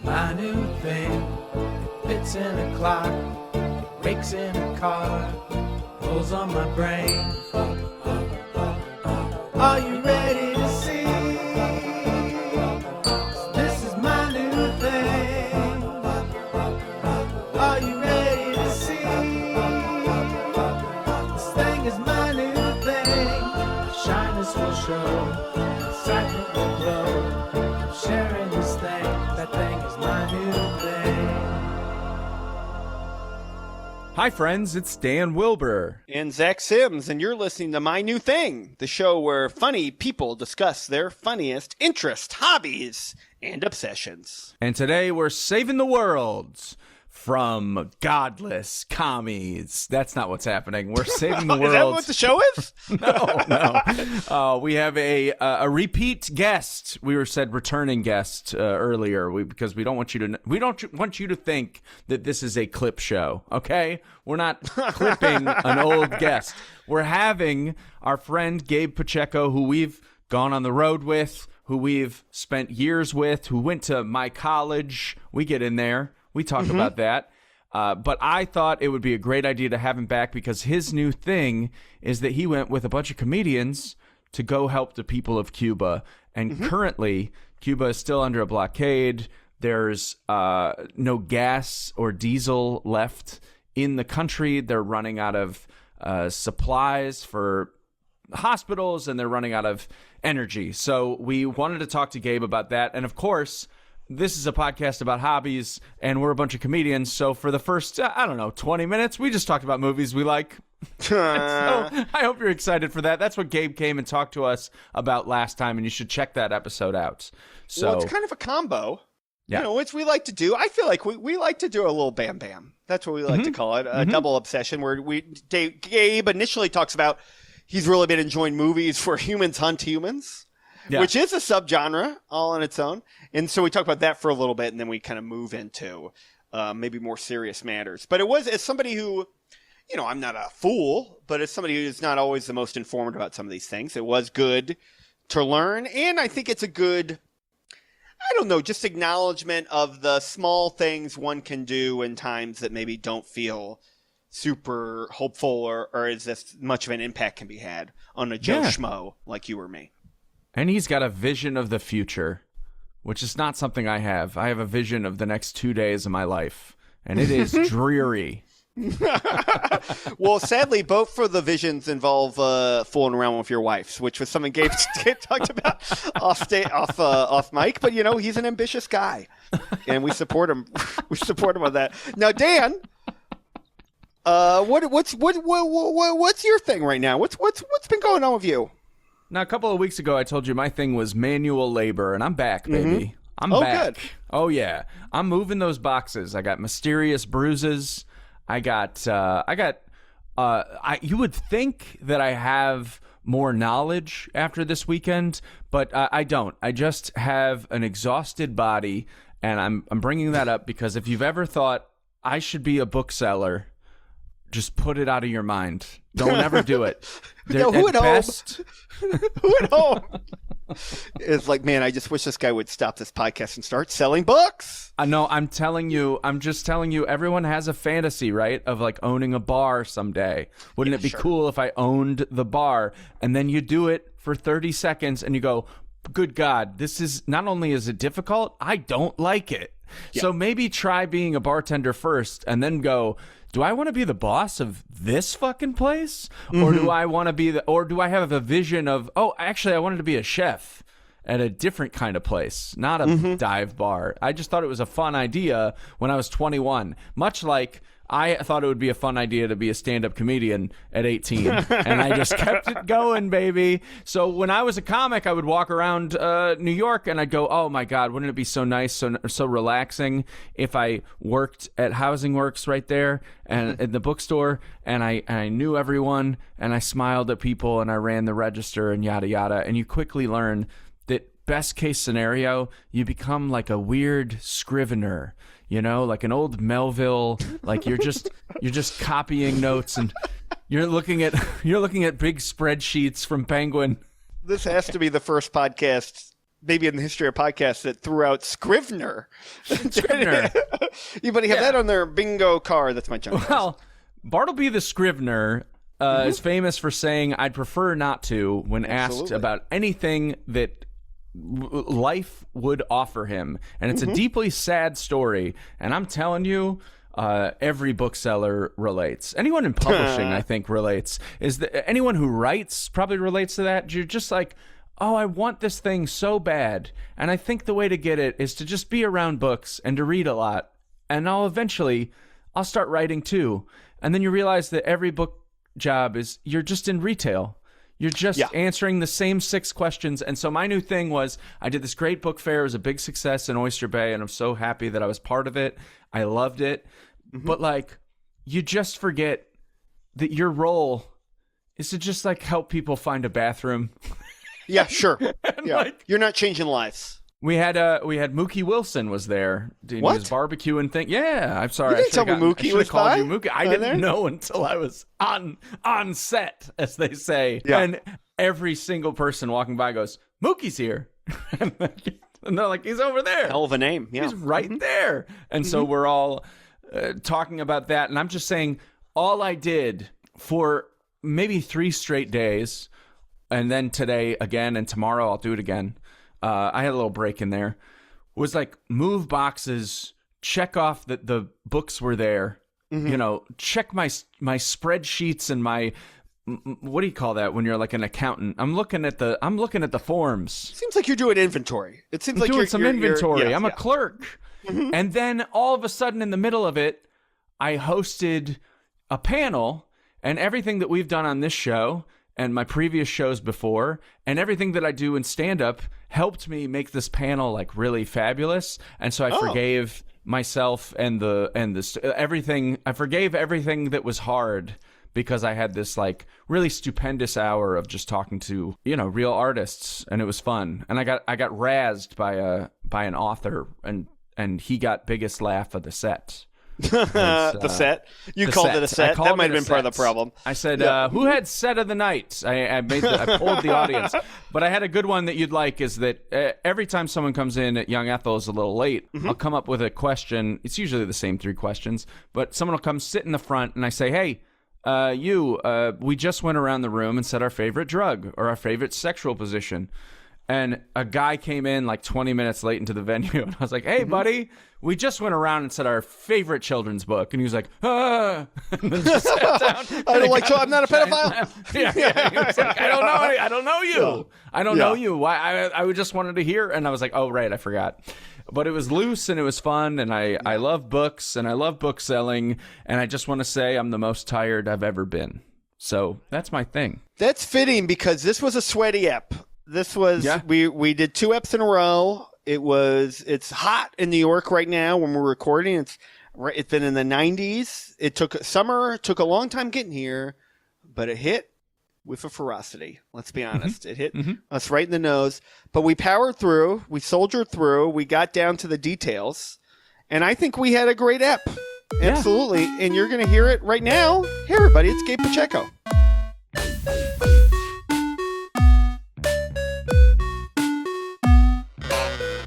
My new thing fits in a clock, rakes in a car, pulls on my brain. Are you ready to see? This is my new thing. Are you ready to see? This thing is my new thing. Shyness will show, excitement will glow. I'm sharing this thing. That thing is my new thing. Hi, friends. It's Dan Wilbur. And Zach Sims, and you're listening to My New Thing, the show where funny people discuss their funniest interests, hobbies, and obsessions. And today we're saving the world from godless commies. That's not what's happening. We're saving the world. Is that what the show is? No. We have a repeat guest. We were said returning guest earlier because we don't want you to think that this is a clip show. Okay, we're not clipping an old guest. We're having our friend Gabe Pacheco, who we've gone on the road with, who we've spent years with, who went to my college. We get in there. We talk about that. But I thought it would be a great idea to have him back because his new thing is that he went with a bunch of comedians to go help the people of Cuba. And currently, Cuba is still under a blockade. There's no gas or diesel left in the country. They're running out of supplies for hospitals, and they're running out of energy. So we wanted to talk to Gabe about that. And of course, this is a podcast about hobbies, and we're a bunch of comedians. So for the first, 20 minutes, we just talked about movies we like. So I hope you're excited for that. That's what Gabe came and talked to us about last time, and you should check that episode out. So Well, it's kind of a combo. Yeah. You know, which we like to do. I feel like we like to do a little bam bam. That's what we like to call it, a double obsession, where Gabe initially talks about he's really been enjoying movies where humans hunt humans. Yeah. Which is a subgenre all on its own. And so we talk about that for a little bit, and then we kind of move into maybe more serious matters. But it was, as somebody who, you know, I'm not a fool, but as somebody who's not always the most informed about some of these things, it was good to learn. And I think it's a good, just acknowledgement of the small things one can do in times that maybe don't feel super hopeful or as if much of an impact can be had on a Joe Schmo like you or me. And he's got a vision of the future, which is not something I have. I have a vision of the next 2 days of my life, and it is dreary. Well, sadly, both of the visions involve fooling around with your wife, which was something Gabe talked about off mic. But you know, he's an ambitious guy, and we support him. We support him on that. Now, Dan, what's your thing right now? What's been going on with you? Now, a couple of weeks ago, I told you my thing was manual labor, and I'm back, baby. I'm back. Good. Oh, yeah. I'm moving those boxes. I got mysterious bruises. You would think that I have more knowledge after this weekend, but I don't. I just have an exhausted body, and I'm bringing that up because if you've ever thought I should be a bookseller, just put it out of your mind. Don't ever do it. Who at home is like, man, I just wish this guy would stop this podcast and start selling books. I know. I'm just telling you, everyone has a fantasy, right? Of like owning a bar someday. Wouldn't it be cool if I owned the bar? And then you do it for 30 seconds and you go, good God, this is not only is it difficult, I don't like it. Yeah. So maybe try being a bartender first and then go, do I want to be the boss of this fucking place? Or do I want to be or do I have a vision of, actually I wanted to be a chef at a different kind of place, not a dive bar. I just thought it was a fun idea when I was 21, much like I thought it would be a fun idea to be a stand-up comedian at 18, and I just kept it going, baby. So when I was a comic, I would walk around New York, and I'd go, oh, my God, wouldn't it be so nice, so relaxing if I worked at Housing Works right there and at the bookstore, and I knew everyone, and I smiled at people, and I ran the register, and yada, yada. And you quickly learn that best case scenario, you become like a weird scrivener. You know, like an old Melville, like you're just copying notes and you're looking at big spreadsheets from Penguin. This has to be the first podcast maybe in the history of podcasts that threw out Scrivener. Scrivener. Anybody have that on their bingo card? That's my junk. Well, Bartleby the Scrivener is famous for saying, "I'd prefer not to," when asked about anything that life would offer him. And it's a deeply sad story. And I'm telling you, every bookseller relates. Anyone in publishing, I think, relates. Is that anyone who writes probably relates to that? You're just like, oh, I want this thing so bad. And I think the way to get it is to just be around books and to read a lot. And I'll start writing too. And then you realize that every book job is, you're just in retail. You're just answering the same 6 questions. And so my new thing was, I did this great book fair. It was a big success in Oyster Bay, and I'm so happy that I was part of it. I loved it. But like, you just forget that your role is to just like help people find a bathroom. Yeah, sure. Yeah. Like, you're not changing lives. We had Mookie Wilson was there doing his barbecue and thing. Yeah, I'm sorry. You didn't tell me Mookie was called by? you Mookie. I didn't know until I was on set, as they say. Yeah. And every single person walking by goes, "Mookie's here," and they're like, "He's over there." Hell of a name. Yeah. He's right there. And so we're all talking about that, and I'm just saying, all I did for maybe 3 straight days, and then today again, and tomorrow I'll do it again. I had a little break in there, was like move boxes, check off that the books were there, check my spreadsheets and my, what do you call that when you're like an accountant? I'm looking at the forms. Seems like you're doing inventory. It seems I'm like doing some inventory. I'm a yeah. clerk. And then all of a sudden in the middle of it, I hosted a panel, and everything that we've done on this show and my previous shows before and everything that I do in stand-up helped me make this panel like really fabulous. And so I forgave myself and everything. I forgave everything that was hard because I had this like really stupendous hour of just talking to, real artists, and it was fun. And I got razzed by an author, and he got biggest laugh of the set. The set. You called it a set. That might have been part of the problem. I said, "Who had set of the night?" I polled the audience, but I had a good one that you'd like. Is that every time someone comes in at Young Ethel is a little late, I'll come up with a question. It's usually the same 3 questions, but someone will come sit in the front, and I say, "Hey, we just went around the room and said our favorite drug or our favorite sexual position." And a guy came in like 20 minutes late into the venue, and I was like, "Hey, buddy, we just went around and said our favorite children's book." And he was like, "Ah," and then just sat down. I'm not a pedophile. Yeah. He was like, I don't know you. Yeah. I don't know you. Why? I just wanted to hear. And I was like, "Oh, right, I forgot." But it was loose and it was fun, and I love books and I love book selling, and I just want to say I'm the most tired I've ever been. So that's my thing. That's fitting because this was a sweaty ep. This was we did 2 eps in a row. It's hot in New York right now when we're recording. It's been in the 90s. It took a long time getting here, but it hit with a ferocity. Let's be honest. It hit us right in the nose, but we powered through, we soldiered through, we got down to the details, and I think we had a great ep. Absolutely. And you're going to hear it right now. Hey everybody, it's Gabe Pacheco.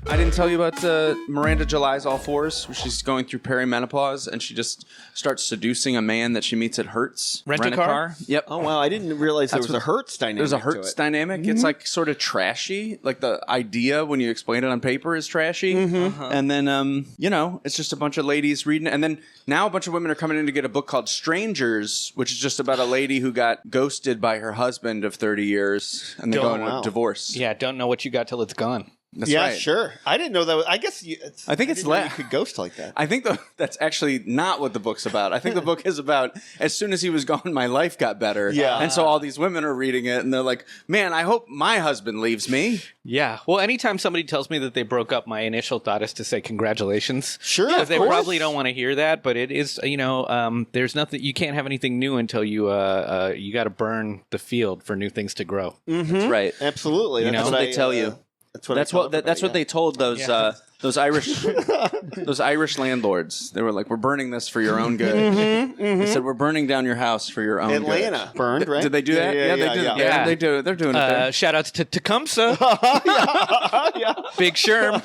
I didn't tell you about Miranda July's All Fours, where she's going through perimenopause and she just starts seducing a man that she meets at Hertz. Rent-A-Car? Yep. Oh, wow. I didn't realize there was a Hertz dynamic. There's a Hertz dynamic. It's like sort of trashy. Like the idea when you explain it on paper is trashy. And then, it's just a bunch of ladies reading it. And then now a bunch of women are coming in to get a book called Strangers, which is just about a lady who got ghosted by her husband of 30 years and they're going to divorce. Yeah, don't know what you got till it's gone. That's right. Sure. I didn't know that. I guess I think it's you could ghost like that. I think that's actually not what the book's about. I think the book is about as soon as he was gone, my life got better. Yeah. And so all these women are reading it and they're like, "Man, I hope my husband leaves me." Yeah. Well, anytime somebody tells me that they broke up, my initial thought is to say congratulations. Sure. Because they probably don't want to hear that, but it is, there's nothing, you can't have anything new until you got to burn the field for new things to grow. That's right. Absolutely. That's what they tell you. That's what they told those Those Irish landlords. They were like, "We're burning this for your own good." They said, "We're burning down your house for your own Atlanta good." burned, right? Did they do that? Yeah, they did. yeah. They do. They're doing it. There. Shout outs to Tecumseh. Big Sherm.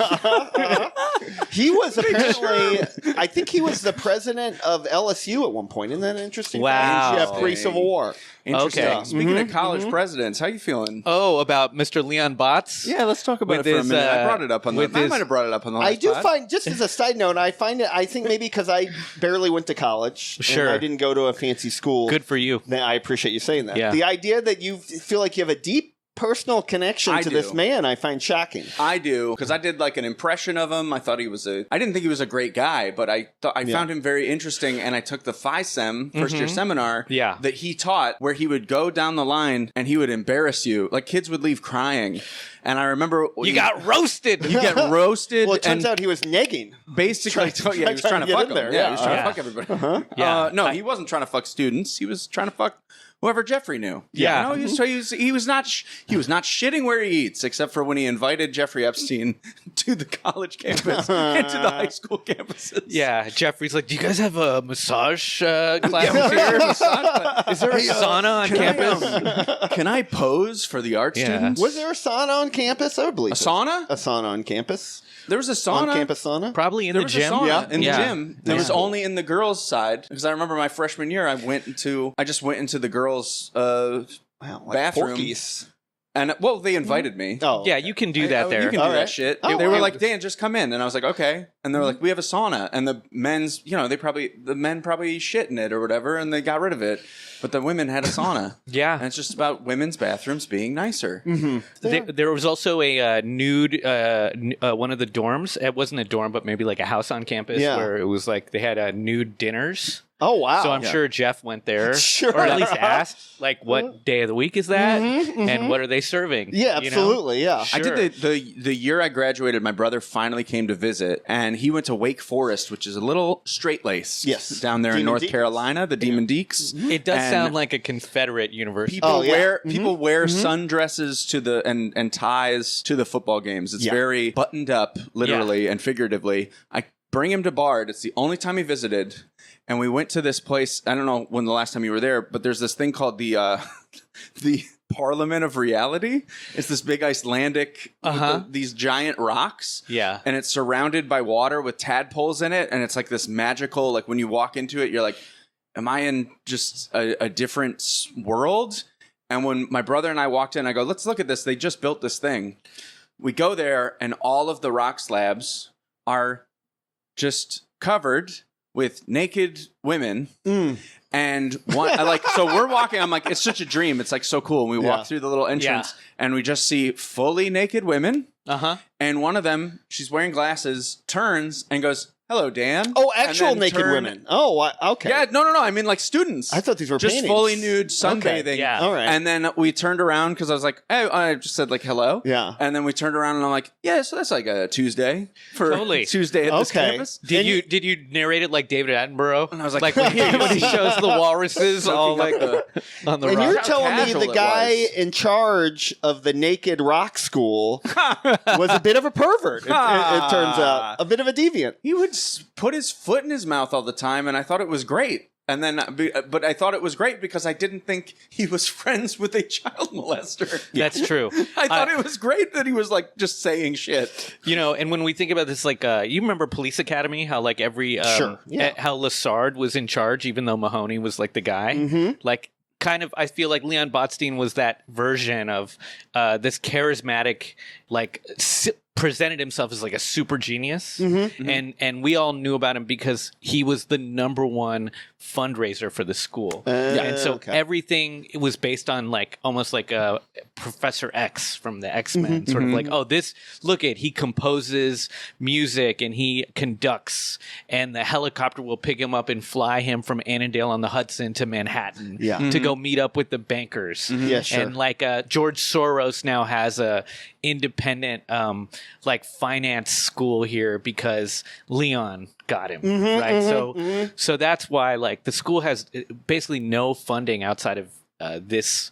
He was apparently, I think he was the president of LSU at one point. Isn't that interesting? Wow. Yeah, pre-Civil War. Interesting. Okay. Speaking of college presidents, how you feeling? Oh, about Mr. Leon Botts? Yeah, let's talk about With it for a his, minute. I brought it up on the. with I his- might have brought it up on the last I do pod. find, just as a side note, I think maybe because I barely went to college. Sure. And I didn't go to a fancy school. Good for you. I appreciate you saying that. Yeah. The idea that you feel like you have a deep personal connection I to do. this man, I find shocking. I do, because I did like an impression of him. I thought he was I didn't think he was a great guy, but I found him very interesting, and I took the FISEM first year seminar Yeah. that he taught, where he would go down the line and he would embarrass you. Like kids would leave crying. And I remember You got roasted. you get roasted. Well, it turns and out he was negging. basically, he was trying to get fuck in them. there, Yeah, yeah. he was trying Yeah. to fuck everybody. Yeah. No, he wasn't trying to fuck students. He was trying to fuck whoever Jeffrey knew. Yeah. No, he was not shitting where he eats, except for when he invited Jeffrey Epstein to the college campus and to the high school campuses. Yeah, Jeffrey's like, do you guys have a massage classes here? Is there a sauna on campus? Can I pose for the art Yeah. students? Was there a sauna on campus? I would believe A so. sauna? A sauna on campus? There was a sauna. On-campus sauna? Probably in There the was gym. a sauna in Yeah. the gym. There was Yeah. only in the girls' side, because I remember my freshman year, I just went into the girls' Wow, like bathroom. Porky's. And well, they invited me. Oh, Yeah, you can do that there. You can do All that right. shit. Oh, They were wow. like, Dan, just come in. And I was like, okay. And they were like, we have a sauna. And the men's, the men probably shit in it or whatever, and they got rid of it. But the women had a sauna. Yeah. And it's just about women's bathrooms being nicer. There was also a nude, one of the dorms. It wasn't a dorm, but maybe like a house on campus Yeah. where it was like they had nude dinners. Oh, wow. So I'm sure Jeff went there, Sure. or at least asked, like, what day of the week is that, and what are they serving? Yeah, you know? absolutely, yeah. I Sure. did the year I graduated, my brother finally came to visit, and he went to Wake Forest, which is a little straight-laced. Yes. Down there in Demon North Deacons. Carolina, the Demon Deeks. It does And sound like a Confederate university. People Oh, yeah. people wear sundresses to the and ties to the football games. It's Yeah. very buttoned up, literally and figuratively. I bring him to Bard. It's the only time he visited, and we went to this place. I don't know when the last time you were there, but there's this thing called the the Parliament of Reality. It's this big Icelandic with these giant rocks. Yeah. And it's surrounded by water with tadpoles in it, and it's like this magical, like when you walk into it, you're like, am I in just a different world? And when my brother and I walked in, I go, let's look at this. They just built this thing. We go there, and all of the rock slabs are just covered with naked women. And one, so we're walking. I'm like, it's such a dream. It's like so cool. And we walk through the little entrance, and we just see fully naked women. And one of them, she's wearing glasses, turns and goes, "Hello, Dan." Oh, And actual then naked women. Oh, okay. Yeah, no. I mean, like students. I thought these were just paintings. fully nude sunbathing. Okay. Yeah. All right. And then we turned around because I was like, hey, I just said like hello. Yeah. And then we turned around and I'm like, yeah, so that's like a Tuesday for Totally. Tuesday at this Okay. campus. Did you narrate it like David Attenborough? And I was like, when he shows the walruses all like on the And rock. you're telling me casual the it guy was. in charge of the naked rock school was a bit of a pervert, it turns out. A bit of a deviant. He would put his foot in his mouth all the time, and I thought it was great. And then, but I thought it was great because I didn't think he was friends with a child molester. That's true. I thought it was great that he was like just saying shit. You know, and when we think about this, like, you remember Police Academy? How like every Sure, yeah. how Lassard was in charge, even though Mahoney was like the guy. Like, kind of, I feel like Leon Botstein was that version of this charismatic, like. Presented himself as like a super genius, and we all knew about him because he was the #1 fundraiser for the school, and so everything was based on like almost like a Professor X from the X-Men, sort of like, oh, he composes music and he conducts, and the helicopter will pick him up and fly him from Annandale on the Hudson to Manhattan to go meet up with the bankers, Yeah, sure. and like George Soros now has a independent like finance school here because Leon got him, right? So that's why like the school has basically no funding outside of this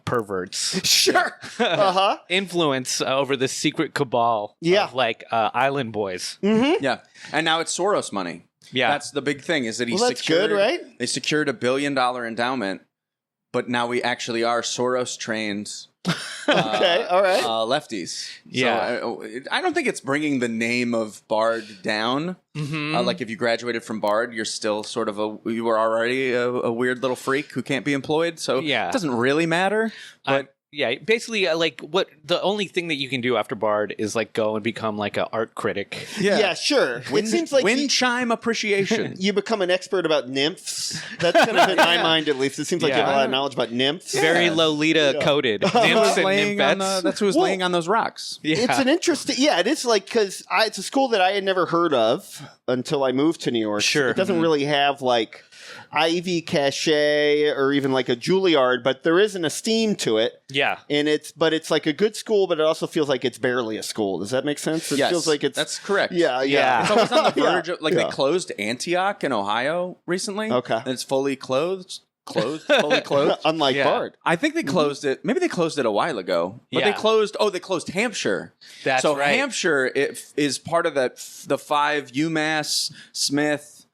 pervert's Sure. Uh-huh. influence over the secret cabal of like island boys. Yeah. And now it's Soros money. Yeah. That's the big thing is that he Well, that's secured, good, right? They secured $1 billion endowment, but now we actually are Soros trained Okay, all right. lefties. Yeah. So I don't think it's bringing the name of Bard down. Like if you graduated from Bard, you're still sort of you were already a weird little freak who can't be employed. So Yeah. it doesn't really matter. But Yeah, basically, like what the only thing that you can do after Bard is like go and become like an art critic. Yeah, sure. It seems like wind chime appreciation. you become an expert about nymphs. That's kind of in my mind, at least. It seems like you have a lot of knowledge about nymphs. Very Lolita coded. Nymphs and nymphettes. That's who's laying on those rocks. Yeah. It's an interesting, it is like, because it's a school that I had never heard of until I moved to New York. Sure. It doesn't really have like Ivy cachet or even like a Juilliard, but there is an esteem to it. Yeah. And it's like a good school, but it also feels like it's barely a school. Does that make sense? It Yes, feels like it's that's correct. Yeah. It's always on the verge of, like Yeah. they closed Antioch in Ohio recently. Okay. And it's fully closed. Fully closed. Unlike Yeah. Bard. I think they closed it. Maybe they closed it a while ago. But Yeah. they closed Hampshire. That's so right. Hampshire is part of the 5 UMass, Smith,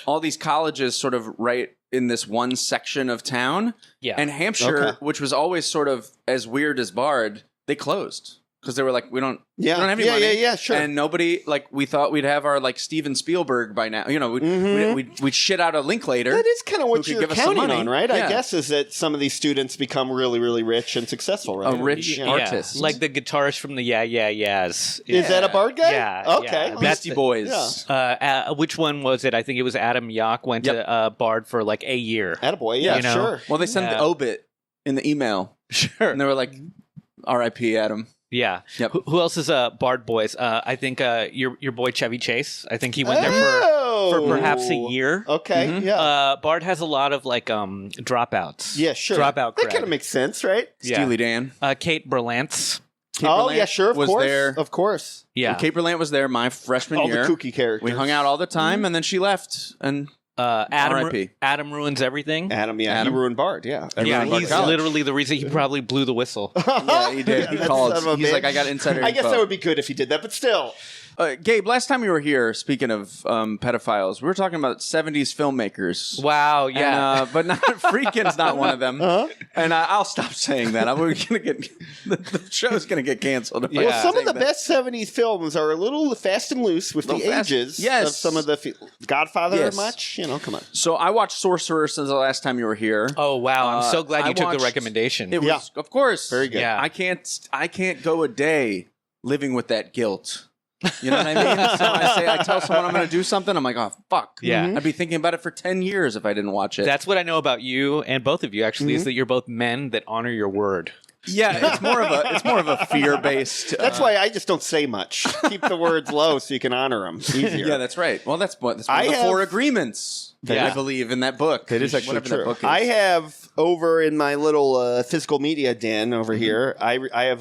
all these colleges sort of right in this one section of town. Yeah. And Hampshire, Okay. which was always sort of as weird as Bard, they closed. Because they were like, we don't have any Yeah, money. yeah, sure. And nobody, like, we thought we'd have our, like, Steven Spielberg by now. You know, we'd shit out a Linklater. That is kind of who what could you're give us some counting money. on, right? Yeah. I guess is that some of these students become really, really rich and successful, right? A rich Yeah. artist. Like the guitarist from the Yeah Yeah Yeahs. Is that a Bard guy? Yeah, Okay. yeah. Beastie Boys. Yeah. Which one was it? I think it was Adam Yauch went to Bard for like a year. Attaboy, yeah, You know? sure. Well, they sent the Yeah. obit in the email. Sure. And they were like, R.I.P. Adam. Yeah. Yep. Who else is Bard boys? I think your boy Chevy Chase. I think he went there for perhaps a year. Okay, yeah. Bard has a lot of like dropouts. Yeah, sure. Dropout That cred. kind of makes sense, right? Yeah. Steely Dan. Kate Berlantz. Kate Oh, Berlant yeah, sure, of was course. there. Of course. Yeah. Kate Berlant was there my freshman All year. the kooky characters. We hung out all the time, and then she left. And R.I.P. Adam ruins everything. Adam, yeah. Adam. He ruined Bard, yeah. Yeah, Bard he's College. literally the reason he probably blew the whistle. Yeah, he did. He That called. son of a He's like, bitch. I got insider I guess info. that would be good if he did that, but still. Gabe, last time you were here, speaking of pedophiles, we were talking about 70s filmmakers. Wow, yeah. And, but not Friedkin's not one of them. Uh-huh. And I'll stop saying that. We're gonna get the show's gonna get canceled. If I Well, keep some of saying the that. best 70s films are a little fast and loose with the Little fast- ages yes. of some of the Godfather Yes. much? You know, come on. So I watched Sorcerer since the last time you were here. Oh wow, I'm so glad I you took the watched- recommendation. It was, Yeah. of course, Very good. Yeah. I can't go a day living with that guilt. You know what I mean? So I tell someone I'm going to do something. I'm like, oh fuck. Yeah. I'd be thinking about it for 10 years if I didn't watch it. That's what I know about you and both of you actually is that you're both men that honor your word. yeah. It's more of a fear based. That's why I just don't say much. Keep the words low so you can honor them easier. Yeah, that's right. Well, that's one of I the have- 4 agreements. Yeah. I believe in that book. It is actually Whatever true. that book is. I have over in my little physical media den over here. I have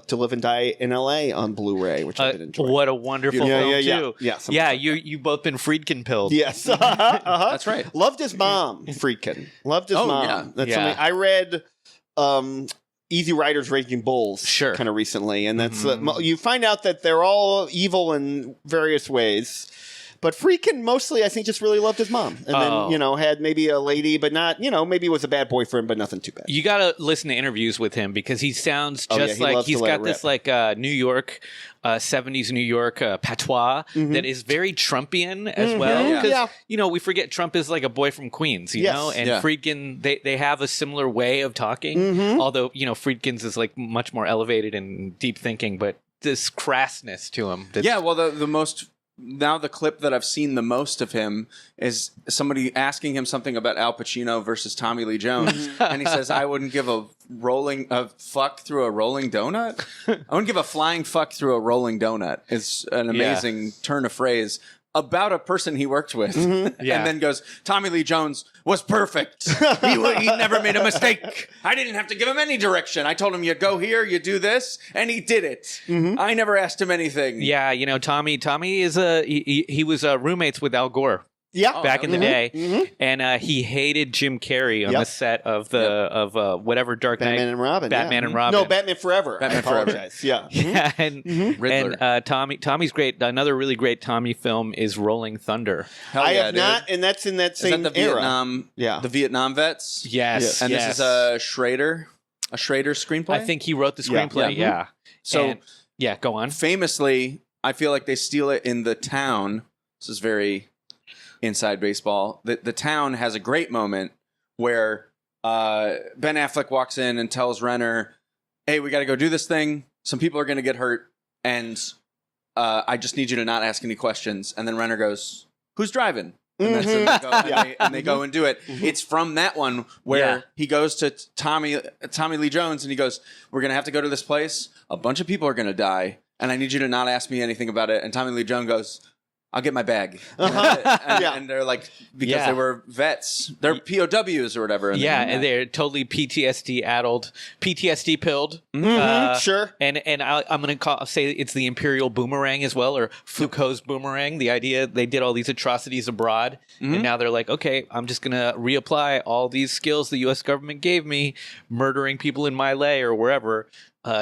To Live and Die in L.A. on Blu-ray, which I've been enjoying. What a wonderful Yeah, film yeah, yeah. too. Yeah, something yeah. like You both been Friedkin pilled. Yes, That's right. Loved his mom, Friedkin. Loved his Oh, mom. yeah. That's Yeah. something I read. Easy Riders, Raging Bulls, Sure. kind of recently, and that's you find out that they're all evil in various ways. But Friedkin mostly, I think, just really loved his mom, and Oh. then had maybe a lady, but not maybe was a bad boyfriend, but nothing too bad. You got to listen to interviews with him because he sounds Oh, yeah, just he like loves to he's let got it this rip. like New York, 70s New York patois that is very Trumpian as well. Yeah. Because, Yeah. we forget Trump is like a boy from Queens, you Yes. know? And Yeah. Friedkin, they have a similar way of talking. Although, Friedkin's is like much more elevated and deep thinking, but this crassness to him. That's, Yeah, well, the most now the clip that I've seen the most of him is somebody asking him something about Al Pacino versus Tommy Lee Jones, and he says, "I wouldn't give a fuck through a rolling donut. I wouldn't give a flying fuck through a rolling donut." It's an amazing turn of phrase about a person he worked with, Yeah. and then goes, "Tommy Lee Jones was perfect. He never made a mistake. I didn't have to give him any direction. I told him, you go here, you do this, and he did it. I never asked him anything." Yeah, Tommy is he was roommates with Al Gore. Yeah. back in the day, and he hated Jim Carrey on the set of the whatever Dark Knight, Batman and Robin. Batman and Robin. No, Batman Forever. Batman I apologize. Yeah. Yeah, and Riddler. and Tommy's great. Another really great Tommy film is Rolling Thunder. Hell I yeah, have dude. not, and that's in that Is same that the era. Vietnam? Yeah. The Vietnam vets. Yes, And this is a Schrader screenplay. I think he wrote the screenplay. Yeah. So And- yeah, go on. famously, I feel like they steal it in The Town. This is very inside baseball. The Town has a great moment where Ben Affleck walks in and tells Renner, "Hey, we got to go do this thing. Some people are going to get hurt, and I just need you to not ask any questions." And then Renner goes, "Who's driving?" And, that's when they go, and they go and do it. It's from that one where he goes to Tommy Lee Jones and he goes, "We're going to have to go to this place. A bunch of people are going to die, and I need you to not ask me anything about it." And Tommy Lee Jones goes, "I'll get my bag." And they're like, because they were vets. They're POWs or whatever. And they're totally PTSD pilled. Sure. And I'm going to say it's the Imperial Boomerang as well, or Foucault's Boomerang. The idea they did all these atrocities abroad, and now they're like, okay, I'm just going to reapply all these skills the U.S. government gave me, murdering people in my lay or wherever,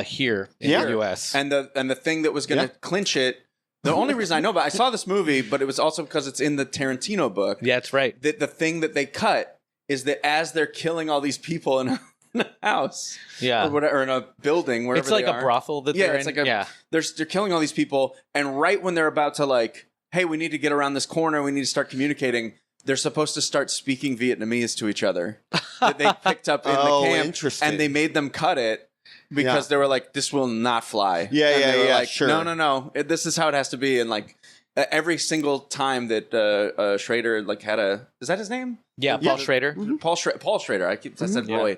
here in the U.S. And the thing that was going to clinch it. The only reason I know about I saw this movie, but it was also because it's in the Tarantino book. Yeah, that's right. The thing that they cut is that as they're killing all these people in a house, or whatever, or in a building, wherever It's like they a are. brothel that they're it's in. like they're killing all these people, and right when they're about to like, hey, we need to get around this corner, we need to start communicating. They're supposed to start speaking Vietnamese to each other that they picked up in the camp, interesting. and they made them cut it. Because they were like, this will not fly. And they were like, sure. No. This is how it has to be. And like every single time that Schrader like had is that his name? Yeah, Paul Schrader. Paul Schrader. I said Roy.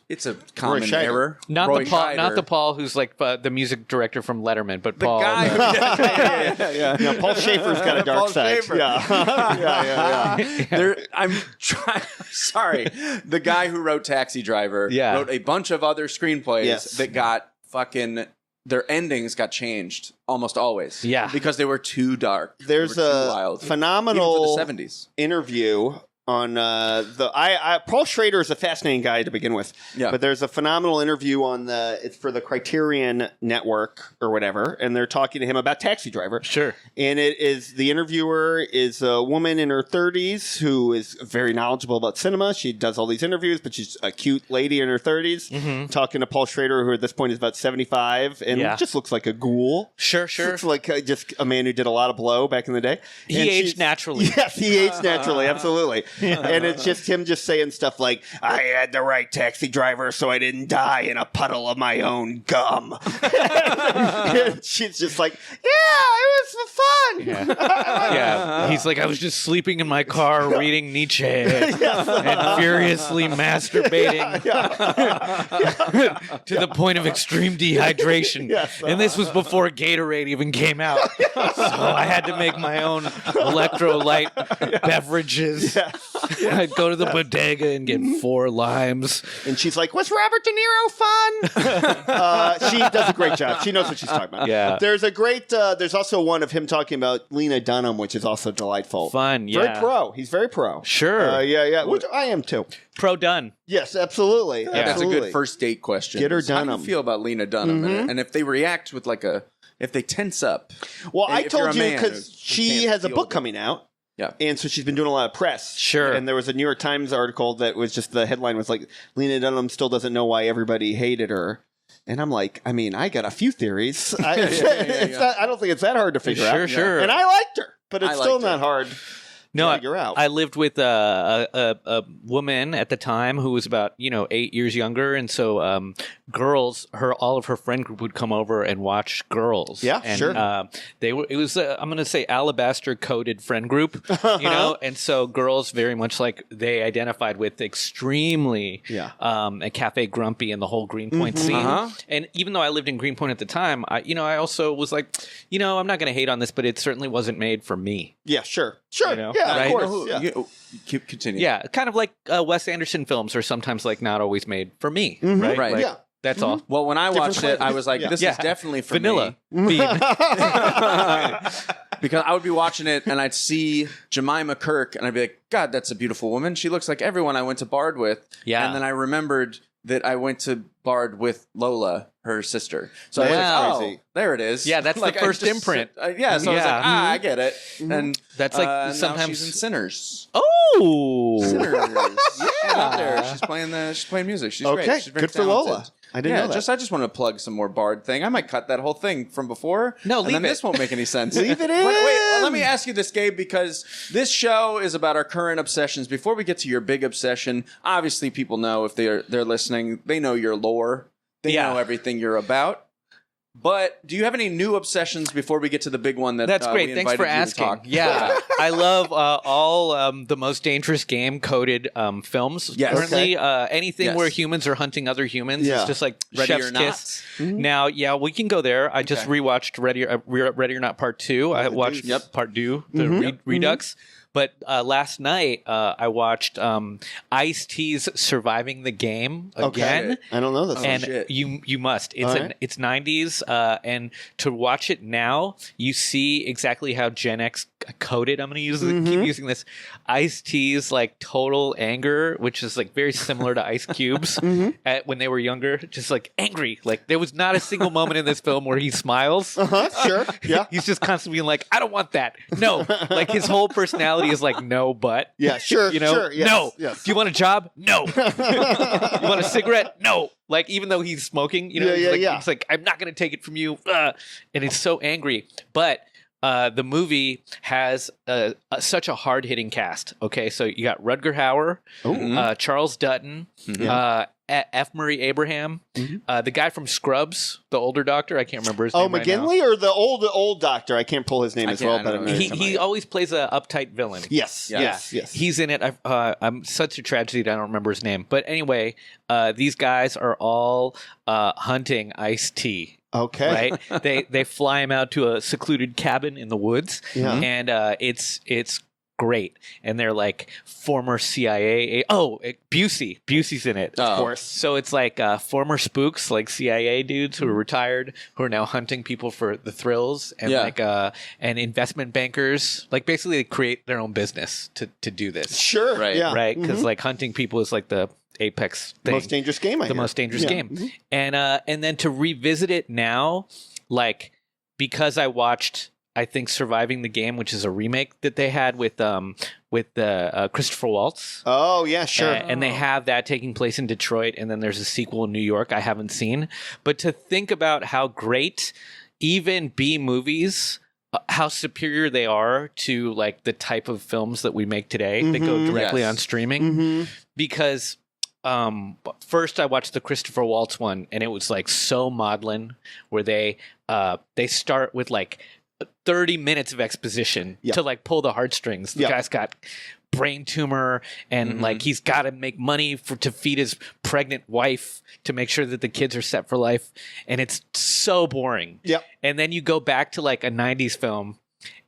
It's a common Scheider. error. Not Roy the Paul, Scheider. not the Paul who's like the music director from Letterman, but The Paul. guy. Yeah, Paul Schaefer's got a dark Paul side. Schaefer. Yeah. I'm trying. Sorry, the guy who wrote Taxi Driver wrote a bunch of other screenplays that got fucking. Their endings got changed almost always. Yeah, because they were too dark. There's they were too a wild. phenomenal Even for the 70s interview on Paul Schrader is a fascinating guy to begin with. Yeah. But there's a phenomenal interview on it's for the Criterion Network or whatever, and they're talking to him about Taxi Driver. Sure. And the interviewer is a woman in her 30s who is very knowledgeable about cinema. She does all these interviews, but she's a cute lady in her 30s talking to Paul Schrader, who at this point is about 75 and just looks like a ghoul. Sure. Looks like just a man who did a lot of blow back in the day. He And aged she's- naturally. Yes, he aged naturally, absolutely. And it's just him just saying stuff like, "I had the right taxi driver so I didn't die in a puddle of my own gum." And she's just like, "Yeah, it was fun." Yeah, he's like, I was just sleeping in my car reading Nietzsche and furiously masturbating to the point of extreme dehydration. And this was before Gatorade even came out. So I had to make my own electrolyte beverages. I'd go to the bodega and get 4 limes. And she's like, "Was Robert De Niro fun?" She does a great job. She knows what she's talking about. Yeah. There's a great, there's also one of him talking about Lena Dunham, which is also delightful. Fun, yeah. Very pro. He's very pro. Sure. Yeah. Which I am too. Pro done. Yes, absolutely. That's a Absolutely. good first date question. Get her How do Dunham. you feel about Lena Dunham? And if they react with like if they tense up. Well, I if you're told a you man because who she can't has a feel book the- coming out. Yeah. And so she's been doing a lot of press. Sure. And there was a New York Times article that was just, the headline was like, "Lena Dunham still doesn't know why everybody hated her." And I'm like, I mean, I got a few theories. I don't think it's that hard to figure out. Sure. And I liked her, but it's I still liked her. not hard No, to figure out. I lived with a woman at the time who was about 8 years younger, and so girls, all of her friend group would come over and watch Girls. Yeah, and, sure. They were. It was I'm going to say alabaster coated friend group, and so girls very much like they identified with extremely a Cafe Grumpy and the whole Greenpoint scene. And even though I lived in Greenpoint at the time, I also was like, I'm not going to hate on this, but it certainly wasn't made for me. Yeah, sure. know, Yeah, right? of course. Yeah. Continue. Yeah, kind of like Wes Anderson films are sometimes like not always made for me, right? Right. Like, Yeah. That's all. Well, when I watched it, I was like, this is definitely for Vanilla me. bean. Because I would be watching it and I'd see Jemima Kirk and I'd be like, God, that's a beautiful woman. She looks like everyone I went to Bard with. Yeah. And then I remembered that I went to Bard with Lola, her sister. So I was Wow. like, oh, there it is. Yeah, that's like, the I first imprint. So I was like, I get it. And That's like now sometimes she's in Sinners. Oh, Sinners. Yeah. She's out there. She's playing music. She's great. Okay, She's very good for Lola. talented. I didn't know that. I just want to plug some more Bard thing. I might cut that whole thing from before. No, and then leave it. this won't make any sense. Leave it Wait, in. let me ask you this, Gabe, because this show is about our current obsessions. Before we get to your big obsession, obviously people know if they're listening, they know your lore. They know everything you're about. But do you have any new obsessions before we get to the big one that that's great. we Thanks for invited you to asking. talk? Yeah, I love all the most dangerous game coded films. Yes. Currently, anything Yes. where humans are hunting other humans. Yeah. It's just like Ready Chef's or Not. Kiss. Now, we can go there. I just rewatched Ready or Not Part 2. I watched Part 2, the Redux. But last night, I watched Ice-T's Surviving the Game again. I don't know this. And shit. you must. It's All right. it's 90s, and to watch it now, you see exactly how Gen X coded. I'm going to use keep using this. Ice-T's like total anger, which is like very similar to Ice Cube's when they were younger, just like angry. Like there was not a single moment in this film where he smiles. Sure. Yeah. He's just constantly being like, I don't want that. No. Like his whole personality is like, no, but. Yeah. Sure. You know, Sure. Yes, no. Yes. Do you want a job? No. You want a cigarette? No. Like even though he's smoking, you know, it's like I'm not going to take it from you, and it's so angry. But the movie has such a hard hitting cast. Okay, so you got Rutger Hauer, Charles Dutton, F. Murray Abraham, the guy from Scrubs, the older doctor. I can't remember his name. McGinley or the old doctor? I can't pull his name as well. I don't But know. He always plays a uptight villain. yes. He's in it. I'm such a tragedy that I don't remember his name. But anyway, these guys are all hunting Ice-T. Okay. Right? They fly him out to a secluded cabin in the woods, and it's great. And they're like former CIA. Busey's in it, of course. So it's like former spooks, like CIA dudes who are retired, who are now hunting people for the thrills, and and investment bankers. Like basically, they create their own business to do this. Sure. Right. Yeah. Right? Because like hunting people is like the apex thing. Most dangerous game. The most dangerous game. And then to revisit it now, like because I watched, I think Surviving the Game, which is a remake that they had with Christopher Waltz. Oh yeah, sure. And they have that taking place in Detroit, and then there's a sequel in New York I haven't seen. But to think about how great even B movies, how superior they are to like the type of films that we make today that go directly on streaming, because first I watched the Christopher Waltz one, and it was like so maudlin, where they start with like 30 minutes of exposition to like pull the heartstrings. The guy's got brain tumor, and like he's got to make money to feed his pregnant wife to make sure that the kids are set for life, and it's so boring. Yep. And then you go back to like a 90s film,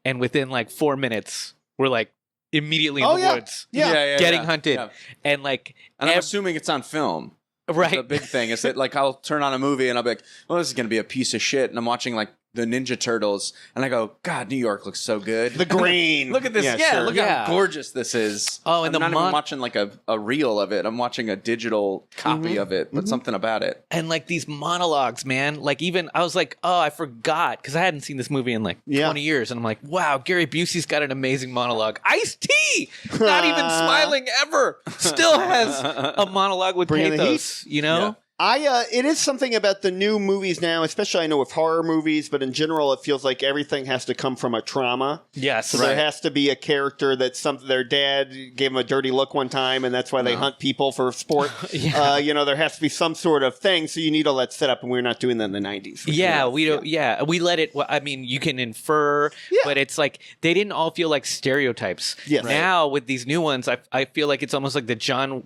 and within like 4 minutes we're like immediately in the woods getting hunted. And like and I'm assuming it's on film. Right. The big thing is that like I'll turn on a movie and I'll be like, well, this is gonna be a piece of shit, and I'm watching like the Ninja Turtles, and I go, God, New York looks so good. The green. Look at this. Look how gorgeous this is. Oh, and I'm not even watching like a reel of it. I'm watching a digital copy of it, but something about it. And like these monologues, man. Like even I was like, oh, I forgot, because I hadn't seen this movie in like 20 years, and I'm like, wow, Gary Busey's got an amazing monologue. Ice-T, not even smiling ever, still has a monologue with Bringing the pathos. You know. It is something about the new movies now, especially I know with horror movies, but in general, it feels like everything has to come from a trauma. Yes. So there has to be a character that their dad gave them a dirty look one time, and that's why they hunt people for sport. There has to be some sort of thing. So you need all that set up, and we're not doing that in the 90s. We don't. Yeah, we let it. I mean, you can infer, but it's like they didn't all feel like stereotypes. Yes. Now with these new ones, I feel like it's almost like the John.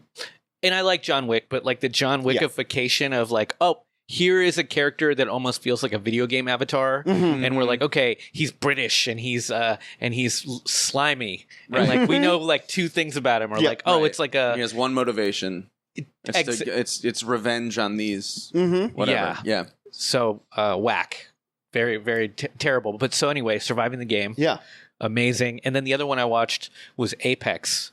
And I like John Wick, but like the John Wickification of like, oh, here is a character that almost feels like a video game avatar, and we're like, okay, he's British and he's slimy, and like we know like two things about him, or like, oh, it's like he has one motivation. It's revenge on these. Whatever. Yeah. So whack, very very terrible. But so anyway, surviving the game. Yeah. Amazing. And then the other one I watched was Apex,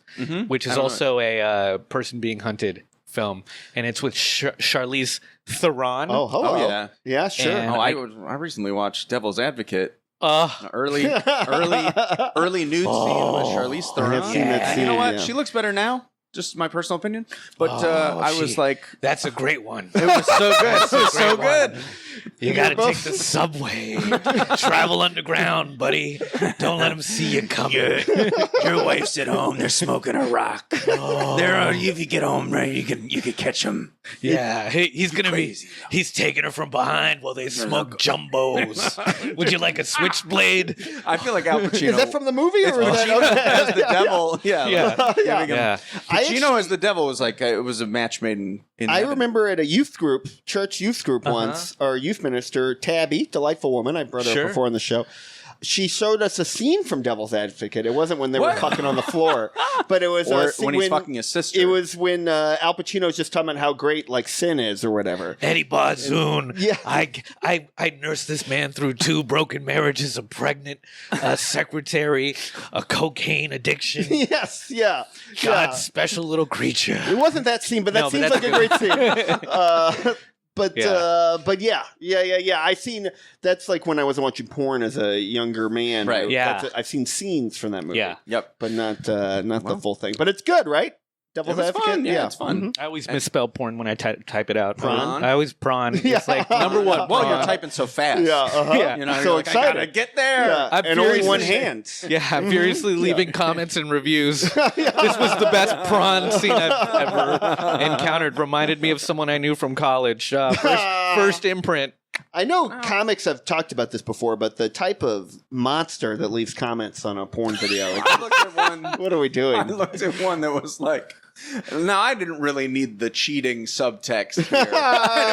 which is also a person being hunted film, and it's with Charlize Theron. Oh, hello. Oh, yeah. Yeah, sure. And I recently watched Devil's Advocate. Early nude scene with Charlize Theron. I have seen that scene, You know what? yeah. She looks better now. Just my personal opinion. But I was like, that's a great one. it was so good. It was so good. You got to take the subway. Travel underground, buddy. Don't let them see you coming. Your wife's at home. They're smoking a rock. If you get home, right, you can catch them. Yeah, he's gonna he's taking her from behind while they smoke jumbos. Would you like a switchblade? I feel like Al Pacino. Is that from the movie or is that as the devil? Yeah. Yeah. Pacino as the devil was like it was a match made in I heaven. remember at a church youth group once, our youth minister, Tabby, delightful woman, I brought her up before on the show. She showed us a scene from Devil's Advocate. It wasn't when they were fucking on the floor, but it was or when he's fucking his sister. It was when Al Pacino was just talking about how great like sin is or whatever. Eddie Bazzoon. Yeah. I nursed this man through 2 broken marriages, a pregnant secretary, a cocaine addiction. Yes, yeah. God's special little creature. It wasn't that scene, but that No, but seems that's like a great scene. But Yeah. yeah. I seen that's like when I was watching porn as a younger man. Right. Yeah. I've seen scenes from that movie. Yeah. Yep. But not the full thing. But it's good, right? Devil's It was Advocate. fun. Yeah, it's fun. I always misspell porn when I type it out. Prawn? I always prawn. It's like Number one. Well, you're Prawn. typing so fast. Yeah. Uh-huh. Yeah. You know, So you're like, excited. I gotta get there. Yeah. I'm And only furiously- one hand. Yeah, I'm furiously leaving comments and reviews. This was the best prawn scene I've ever encountered. Reminded me of someone I knew from college. First imprint. I know comics have talked about this before, but the type of monster that leaves comments on a porn video. I looked at one. What are we I doing? looked at one that was like, now I didn't really need the cheating subtext here. And it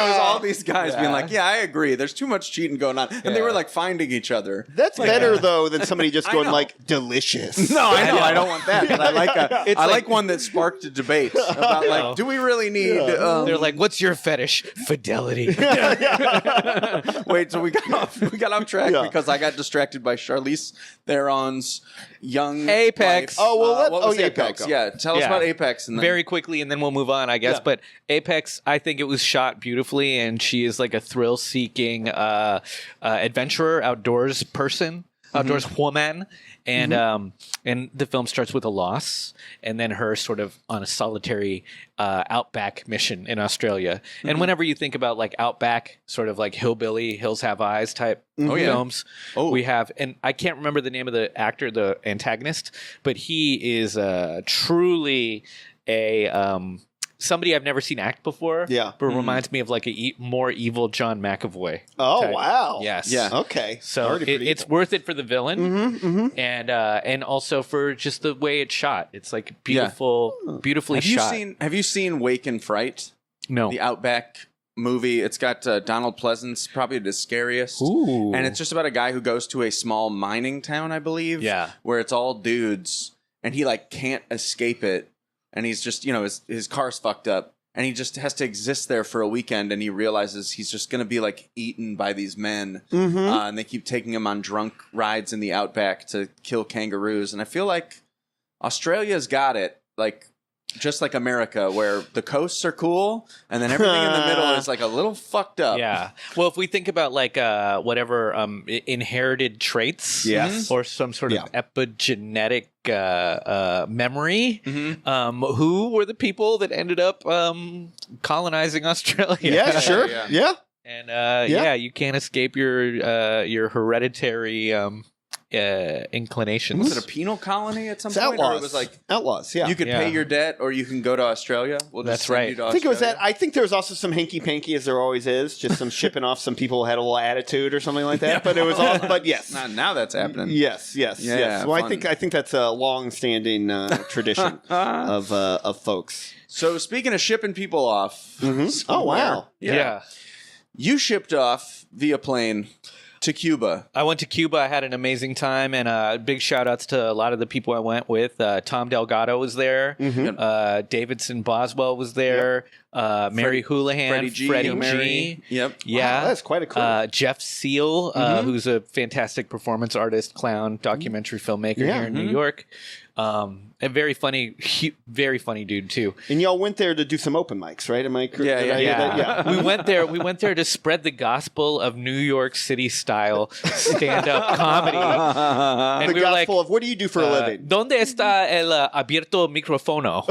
was all these guys being like, yeah, I agree. There's too much cheating going on. And they were like finding each other. That's better though than somebody just I going know. like delicious. No, I know. I don't want that. But I like It's I like- like one that sparked a debate about like, do we really need? They're like, "What's your fetish?" Fidelity. Wait, so we got off track Yeah. because I got distracted by Charlize Theron's young Apex. wife. Oh, well, what was yeah, Apex? go. Yeah, tell us Yeah. about Apex and then Very quickly, and then we'll move on, I guess. Yeah. But Apex, I think it was shot beautifully, and she is like a thrill-seeking adventurer, outdoors person, outdoors woman. And and the film starts with a loss, and then her sort of on a solitary outback mission in Australia. And whenever you think about like outback, sort of like hillbilly, hills have eyes type films, we have. And I can't remember the name of the actor, the antagonist, but he is truly a somebody I've never seen act before. Yeah. but reminds me of like a more evil John McAvoy. Oh type. wow. Yes. Yeah. Okay. So Already pretty it's worth it for the villain, and also for just the way it's shot. It's like beautifully shot. Have you seen Wake and Fright? No. The Outback movie. It's got Donald Pleasance, probably the scariest. Ooh. And it's just about a guy who goes to a small mining town, I believe. Yeah. Where it's all dudes, and he like can't escape it, and he's just his car's fucked up, and he just has to exist there for a weekend, and he realizes he's just gonna be like eaten by these men, and they keep taking him on drunk rides in the outback to kill kangaroos, and I feel like Australia's got it, like just like America, where the coasts are cool, and then everything in the middle is like a little fucked up. Yeah. Well, if we think about like whatever inherited traits, Yes. or some sort of epigenetic memory, who were the people that ended up colonizing Australia? Yeah, sure. Yeah. Yeah. And you can't escape your hereditary inclinations. Was it a penal colony at some It's point? outlaws. Or it was like outlaws. Yeah. you could pay your debt, or you can go to Australia. We'll just That's send right. you to I think it was that. Australia. I think there was also some hanky panky, as there always is, just some shipping off some people who had a little attitude or something like that. But it was all. But yes, Now that's happening. yes. Yeah, Well, I fun. think that's a long-standing tradition of folks. So speaking of shipping people off, Oh wow. Yeah. you shipped off via plane to Cuba. I went to Cuba. I had an amazing time, and big shout outs to a lot of the people I went with. Tom Delgado was there. Davidson Boswell was there. Mary Houlihan, Freddie G. Yep. Yeah. Wow, that's quite a cool. Jeff Seal, who's a fantastic performance artist, clown, documentary filmmaker here in New York. A very funny dude too. And y'all went there to do some open mics, right? Am I correct? Yeah. We went there to spread the gospel of New York City style stand-up comedy. And The we were like, gospel of what do you do for a living? ¿Dónde está el abierto micrófono?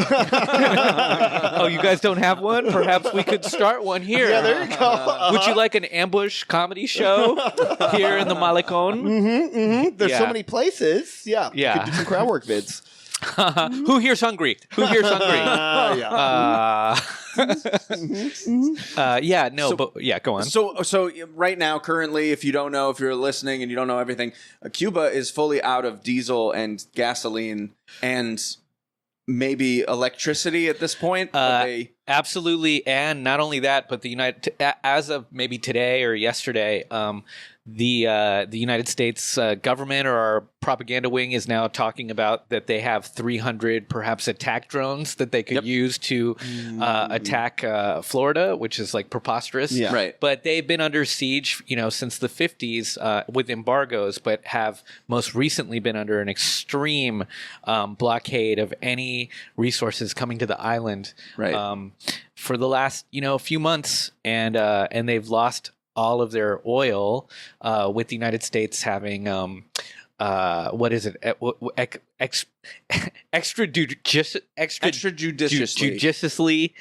Oh, you guys don't have one? Perhaps we could start one here. Yeah, there you go. Would you like an ambush comedy show here in the Malecon? There's so Yeah. many places. Yeah. Yeah. You could do some crowd work vids. Who here's hungry? Who here's hungry? Go on. So right now, currently, if you don't know, if you're listening and you don't know everything, Cuba is fully out of diesel and gasoline and maybe electricity at this point. Absolutely, and not only that, but as of maybe today or yesterday, the United States government or our propaganda wing is now talking about that they have 300 perhaps attack drones that they could use to attack Florida, which is like preposterous. Yeah. Right. But they've been under siege, since the 50s with embargoes, but have most recently been under an extreme blockade of any resources coming to the island. Right. For the last few months, and they've lost all of their oil, with the United States having what is it? Extrajudiciously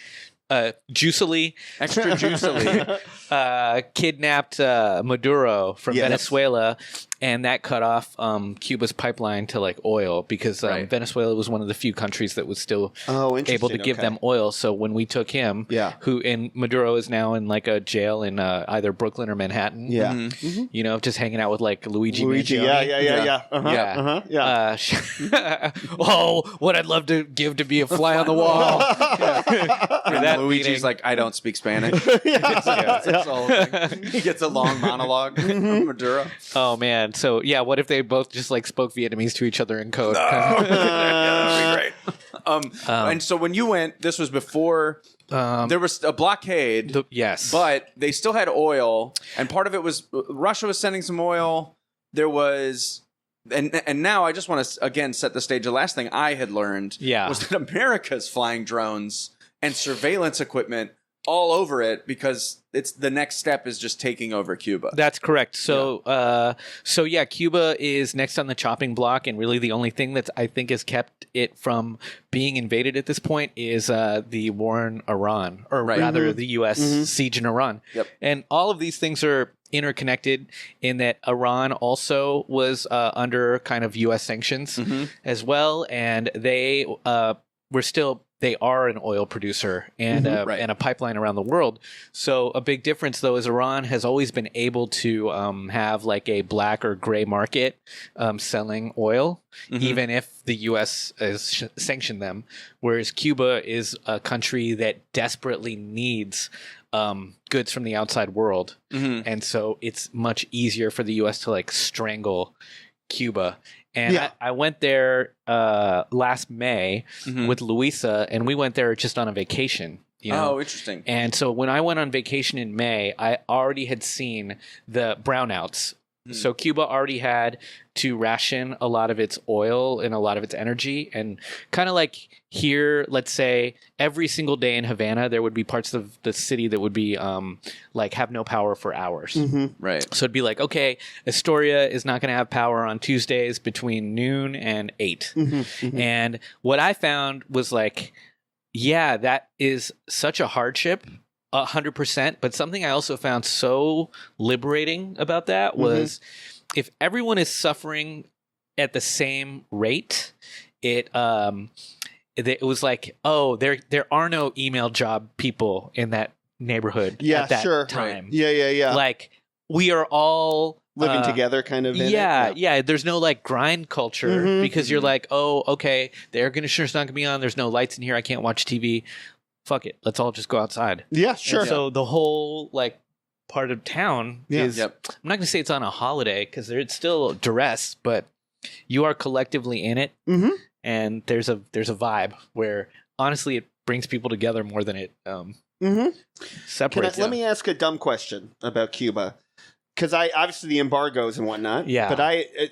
kidnapped Maduro from Venezuela, and that cut off Cuba's pipeline to like oil because Venezuela was one of the few countries that was still able to give them oil. So when we took him, and Maduro is now in like a jail in either Brooklyn or Manhattan. Just hanging out with like Luigi. Oh, what I'd love to give to be a fly on the wall. And Luigi's like, I don't speak Spanish. That's the whole thing. He gets a long monologue from Maduro. Oh man, so what if they both just like spoke Vietnamese to each other in code? That'd be great. And so when you went, this was before there was a blockade. Yes, but they still had oil, and part of it was Russia was sending some oil. There was. And now I just want to again set the stage. The last thing I had learned was that America's flying drones and surveillance equipment all over it because it's the next step is just taking over Cuba. That's correct. So, Cuba is next on the chopping block, and really the only thing that I think has kept it from being invaded at this point is the war in Iran, or rather the U.S. siege in Iran. Yep. And all of these things are interconnected in that Iran also was under kind of U.S. sanctions as well, and they are an oil producer and and a pipeline around the world. So a big difference, though, is Iran has always been able to have like a black or gray market selling oil, even if the U.S. has sanctioned them, whereas Cuba is a country that desperately needs goods from the outside world. And so it's much easier for the U.S. to like strangle Cuba. And I went there last May with Louisa, and we went there just on a vacation. Oh, interesting. And so when I went on vacation in May, I already had seen the brownouts. So Cuba already had to ration a lot of its oil and a lot of its energy. And kind of like here, let's say every single day in Havana, there would be parts of the city that would be like have no power for hours. Right. So it'd be like, okay, Astoria is not going to have power on Tuesdays between noon and 8. And what I found was like, that is such a hardship. 100%. But something I also found so liberating about that was if everyone is suffering at the same rate, it was like, oh, there are no email job people in that neighborhood at that time. Yeah. Like we are all living together kind of. There's no like grind culture because you're like, oh, okay, the air conditioner's not gonna be on. There's no lights in here. I can't watch TV. Fuck it. Let's all just go outside. Yeah, sure. And so the whole like part of town Yeah. is. Yep. I'm not going to say it's on a holiday because it's still duress, but you are collectively in it, and there's a vibe where honestly it brings people together more than it separates. Let me ask a dumb question about Cuba, because obviously the embargoes and whatnot. Yeah. But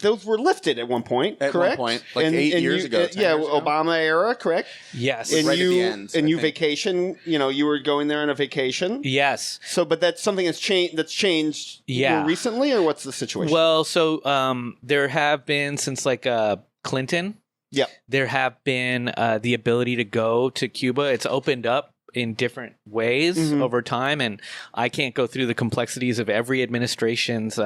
those were lifted at one point, At correct? one point, like 8 years ago. 10 Yeah, years ago. Obama era, correct? Yes. And Right at you the end, I and you think. vacation. You were going there on a vacation. Yes. So, but that's something that's changed. That's changed. Yeah. More recently, or what's the situation? Well, so there have been since like Clinton. Yep. There have been the ability to go to Cuba. It's opened up in different ways over time, and I can't go through the complexities of every administration's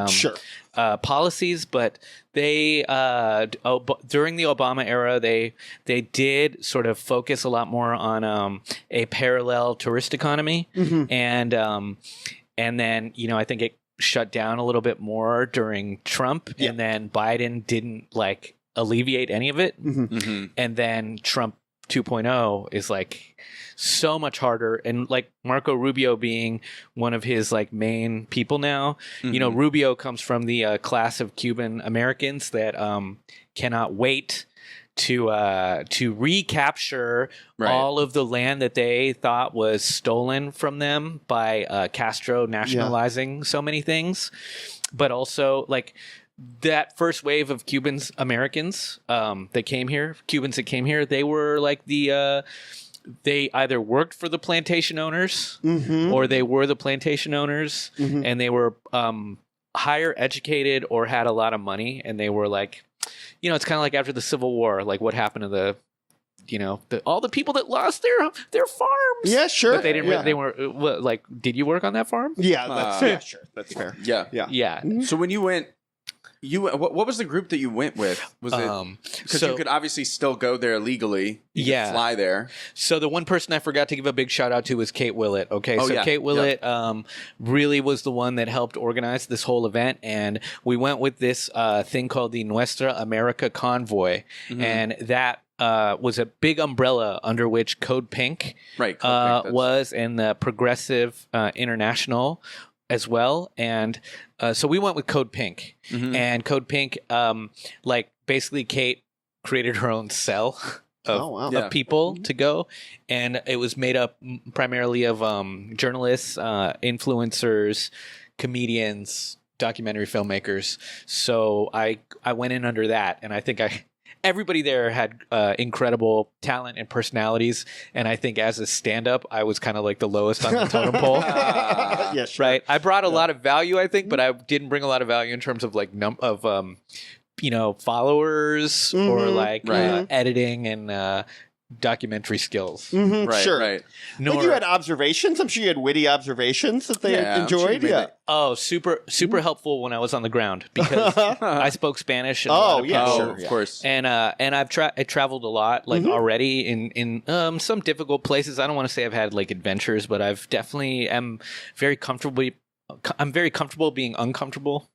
policies, but they during the Obama era they did sort of focus a lot more on a parallel tourist economy, and then I think it shut down a little bit more during Trump, and then Biden didn't like alleviate any of it, and then Trump 2.0 is like so much harder, and like Marco Rubio being one of his like main people now. Rubio comes from the class of Cuban Americans that cannot wait to recapture all of the land that they thought was stolen from them by Castro nationalizing so many things, but also like that first wave of Cubans Americans that came here, they were like they either worked for the plantation owners or they were the plantation owners, and they were higher educated or had a lot of money, and they were like, it's kind of like after the Civil War, like what happened to the all the people that lost their farms. Yeah, sure. But they didn't. They weren't like. Did you work on that farm? Yeah, that's sure. That's fair. Yeah. So when you went, what was the group that you went with? Was it because you could obviously still go there legally? You could fly there. So the one person I forgot to give a big shout out to was Kate Willett. Okay, Kate Willett really was the one that helped organize this whole event, and we went with this thing called the Nuestra America Convoy, and that was a big umbrella under which Code Pink, was, and the Progressive International as well. And so we went with Code Pink, and Code Pink, like basically Kate created her own cell of people to go, and it was made up primarily of journalists, influencers, comedians, documentary filmmakers. So I went in under that, and I think everybody there had incredible talent and personalities, and I think as a stand-up, I was kind of like the lowest on the totem pole. Yeah, sure. Right. I brought a lot of value, I think, but I didn't bring a lot of value in terms of like followers or like editing and documentary skills. Sure. But you had observations. I'm sure you had witty observations that they enjoyed. Oh, super helpful when I was on the ground because I spoke Spanish. And of course. And I traveled a lot, like already in some difficult places. I don't want to say I've had like adventures, but I've definitely I'm very comfortable being uncomfortable.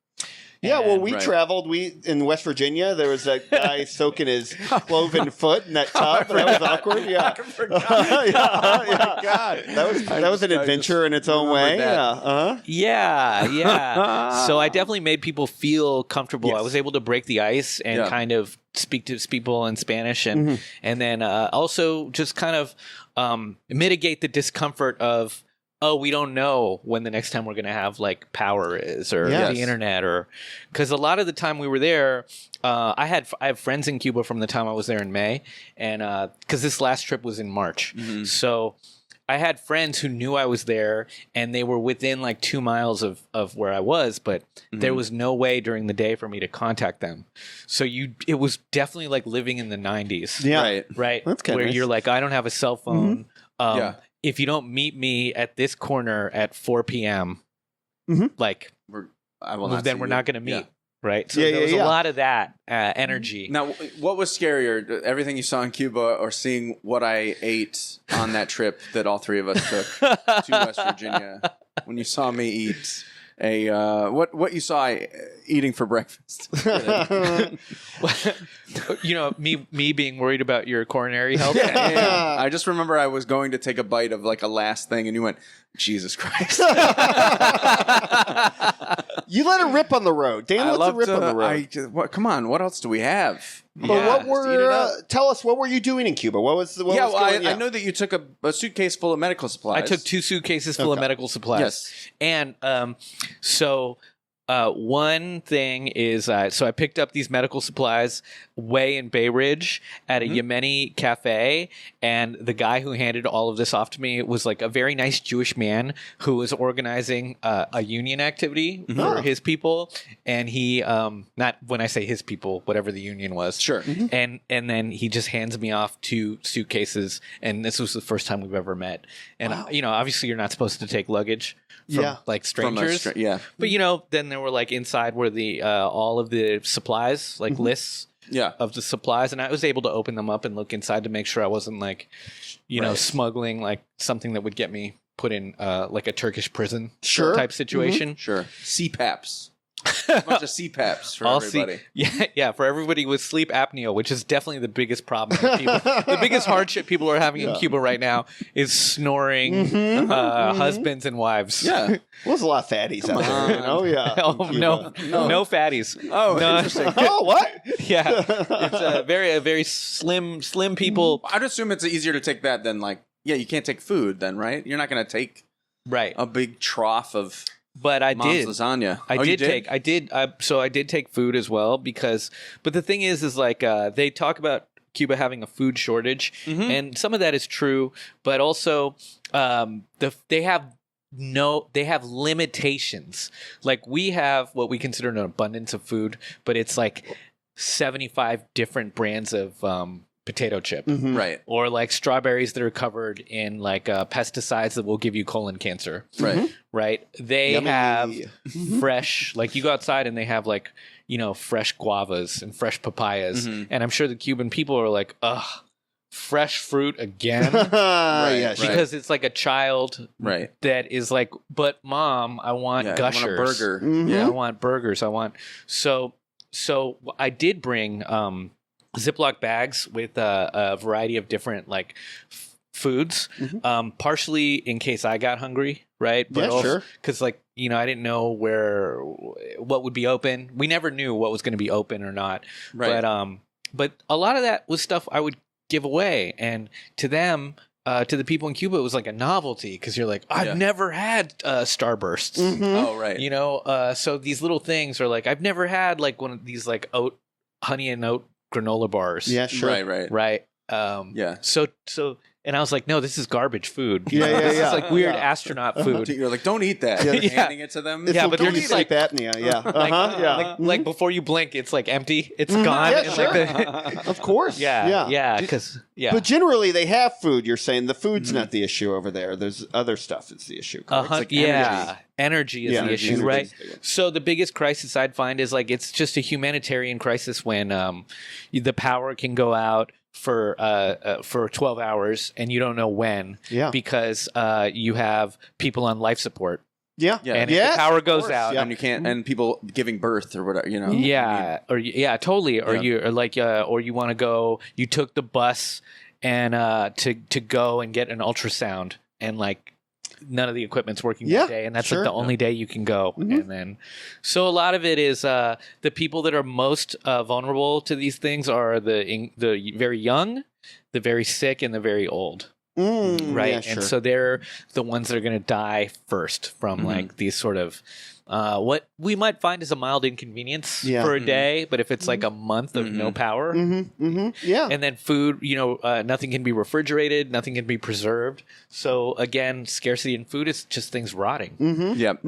Yeah, well, we traveled. In West Virginia, there was a guy soaking his cloven foot in that tub. That was awkward. Yeah, I forgot. Oh God, that was an adventure in its own way. Yeah. So I definitely made people feel comfortable. Yes. I was able to break the ice and kind of speak to people in Spanish, and then also just kind of mitigate the discomfort of, oh, we don't know when the next time we're going to have like power is or the internet, or because a lot of the time we were there, I have friends in Cuba from the time I was there in May, and because this last trip was in March, so I had friends who knew I was there and they were within like 2 miles of where I was, but there was no way during the day for me to contact them. So it was definitely like living in the 90s. Yeah, right. That's kind of where nice. you're like, I don't have a cell phone. If you don't meet me at this corner at 4 p.m., like, we're not going to meet. Yeah. Right. So there was a lot of that energy. Now, what was scarier, everything you saw in Cuba or seeing what I ate on that trip that all three of us took to West Virginia when you saw me eat what you saw eating for breakfast? Me being worried about your coronary health. Yeah. I just remember I was going to take a bite of like a last thing, and you went, Jesus Christ. You let it rip on the road. Dan lets it rip on the road. Come on, what else do we have? But what were tell us, what were you doing in Cuba? What was I know that you took a suitcase full of medical supplies. I took 2 suitcases full of medical supplies. Yes. And one thing is, so I picked up these medical supplies way in Bay Ridge at a Yemeni cafe, and the guy who handed all of this off to me was like a very nice Jewish man who was organizing a union activity for his people, and he, not when I say his people, whatever the union was, Sure. and then he just hands me off 2 suitcases, and this was the first time we've ever met, and obviously you're not supposed to take luggage from like strangers, but then there were like inside were the all of the supplies, like lists of the supplies, and I was able to open them up and look inside to make sure I wasn't like smuggling like something that would get me put in like a Turkish prison type situation. Sure. CPAPs. A bunch of CPAPs for everybody. For everybody with sleep apnea, which is definitely the biggest problem with people. The biggest hardship people are having in Cuba right now is snoring husbands and wives. Yeah. Well, there's a lot of fatties out there. No fatties. Oh, interesting. Oh, what? Yeah. It's a very slim people. I'd assume it's easier to take that than like, you can't take food then, right? You're not going to take a big trough of... But I Mom's did lasagna. I did take food as well but the thing is like they talk about Cuba having a food shortage, and some of that is true, but also they have limitations. Like we have what we consider an abundance of food, but it's like 75 different brands of potato chip, right? Or like strawberries that are covered in like pesticides that will give you colon cancer, right? They have fresh, like you go outside and they have like fresh guavas and fresh papayas, and I'm sure the Cuban people are like, ugh, fresh fruit again, because it's like a child, that is like, but mom, I want gushers, I want a burger, I want burgers, so I did bring Ziploc bags with a variety of different like foods, partially in case I got hungry, right? But also because like I didn't know what would be open. We never knew what was going to be open or not, right? But a lot of that was stuff I would give away, and to them. To the people in Cuba, it was like a novelty because you're like, I've never had Starbursts. Oh, right. So these little things are like, I've never had like one of these like honey and oat granola bars. Yeah, sure. Right. So, and I was like, no, this is garbage food. This is like weird astronaut food. You're like, don't eat that. You're handing it to them. But they're just like apnea. Like before you blink, it's like empty. It's gone. Yeah, and sure. Of course. Because But generally, they have food. You're saying the food's not the issue over there. There's other stuff that's the issue. It's like energy is the issue, right? So the biggest crisis I'd find is like it's just a humanitarian crisis when the power can go out for 12 hours and you don't know when, because you have people on life support. And if the power goes out, and you can't, and people giving birth or whatever, totally, or you want to go, you took the bus and to go and get an ultrasound, and like none of the equipment's working that day, and that's like the only day you can go. And then so a lot of it is the people that are most vulnerable to these things are the very young, the very sick, and the very old. And so they're the ones that are going to die first from like these sort of what we might find is a mild inconvenience for a day, but if it's like a month of no power, and then food, nothing can be refrigerated, nothing can be preserved. So again, scarcity in food is just things rotting. And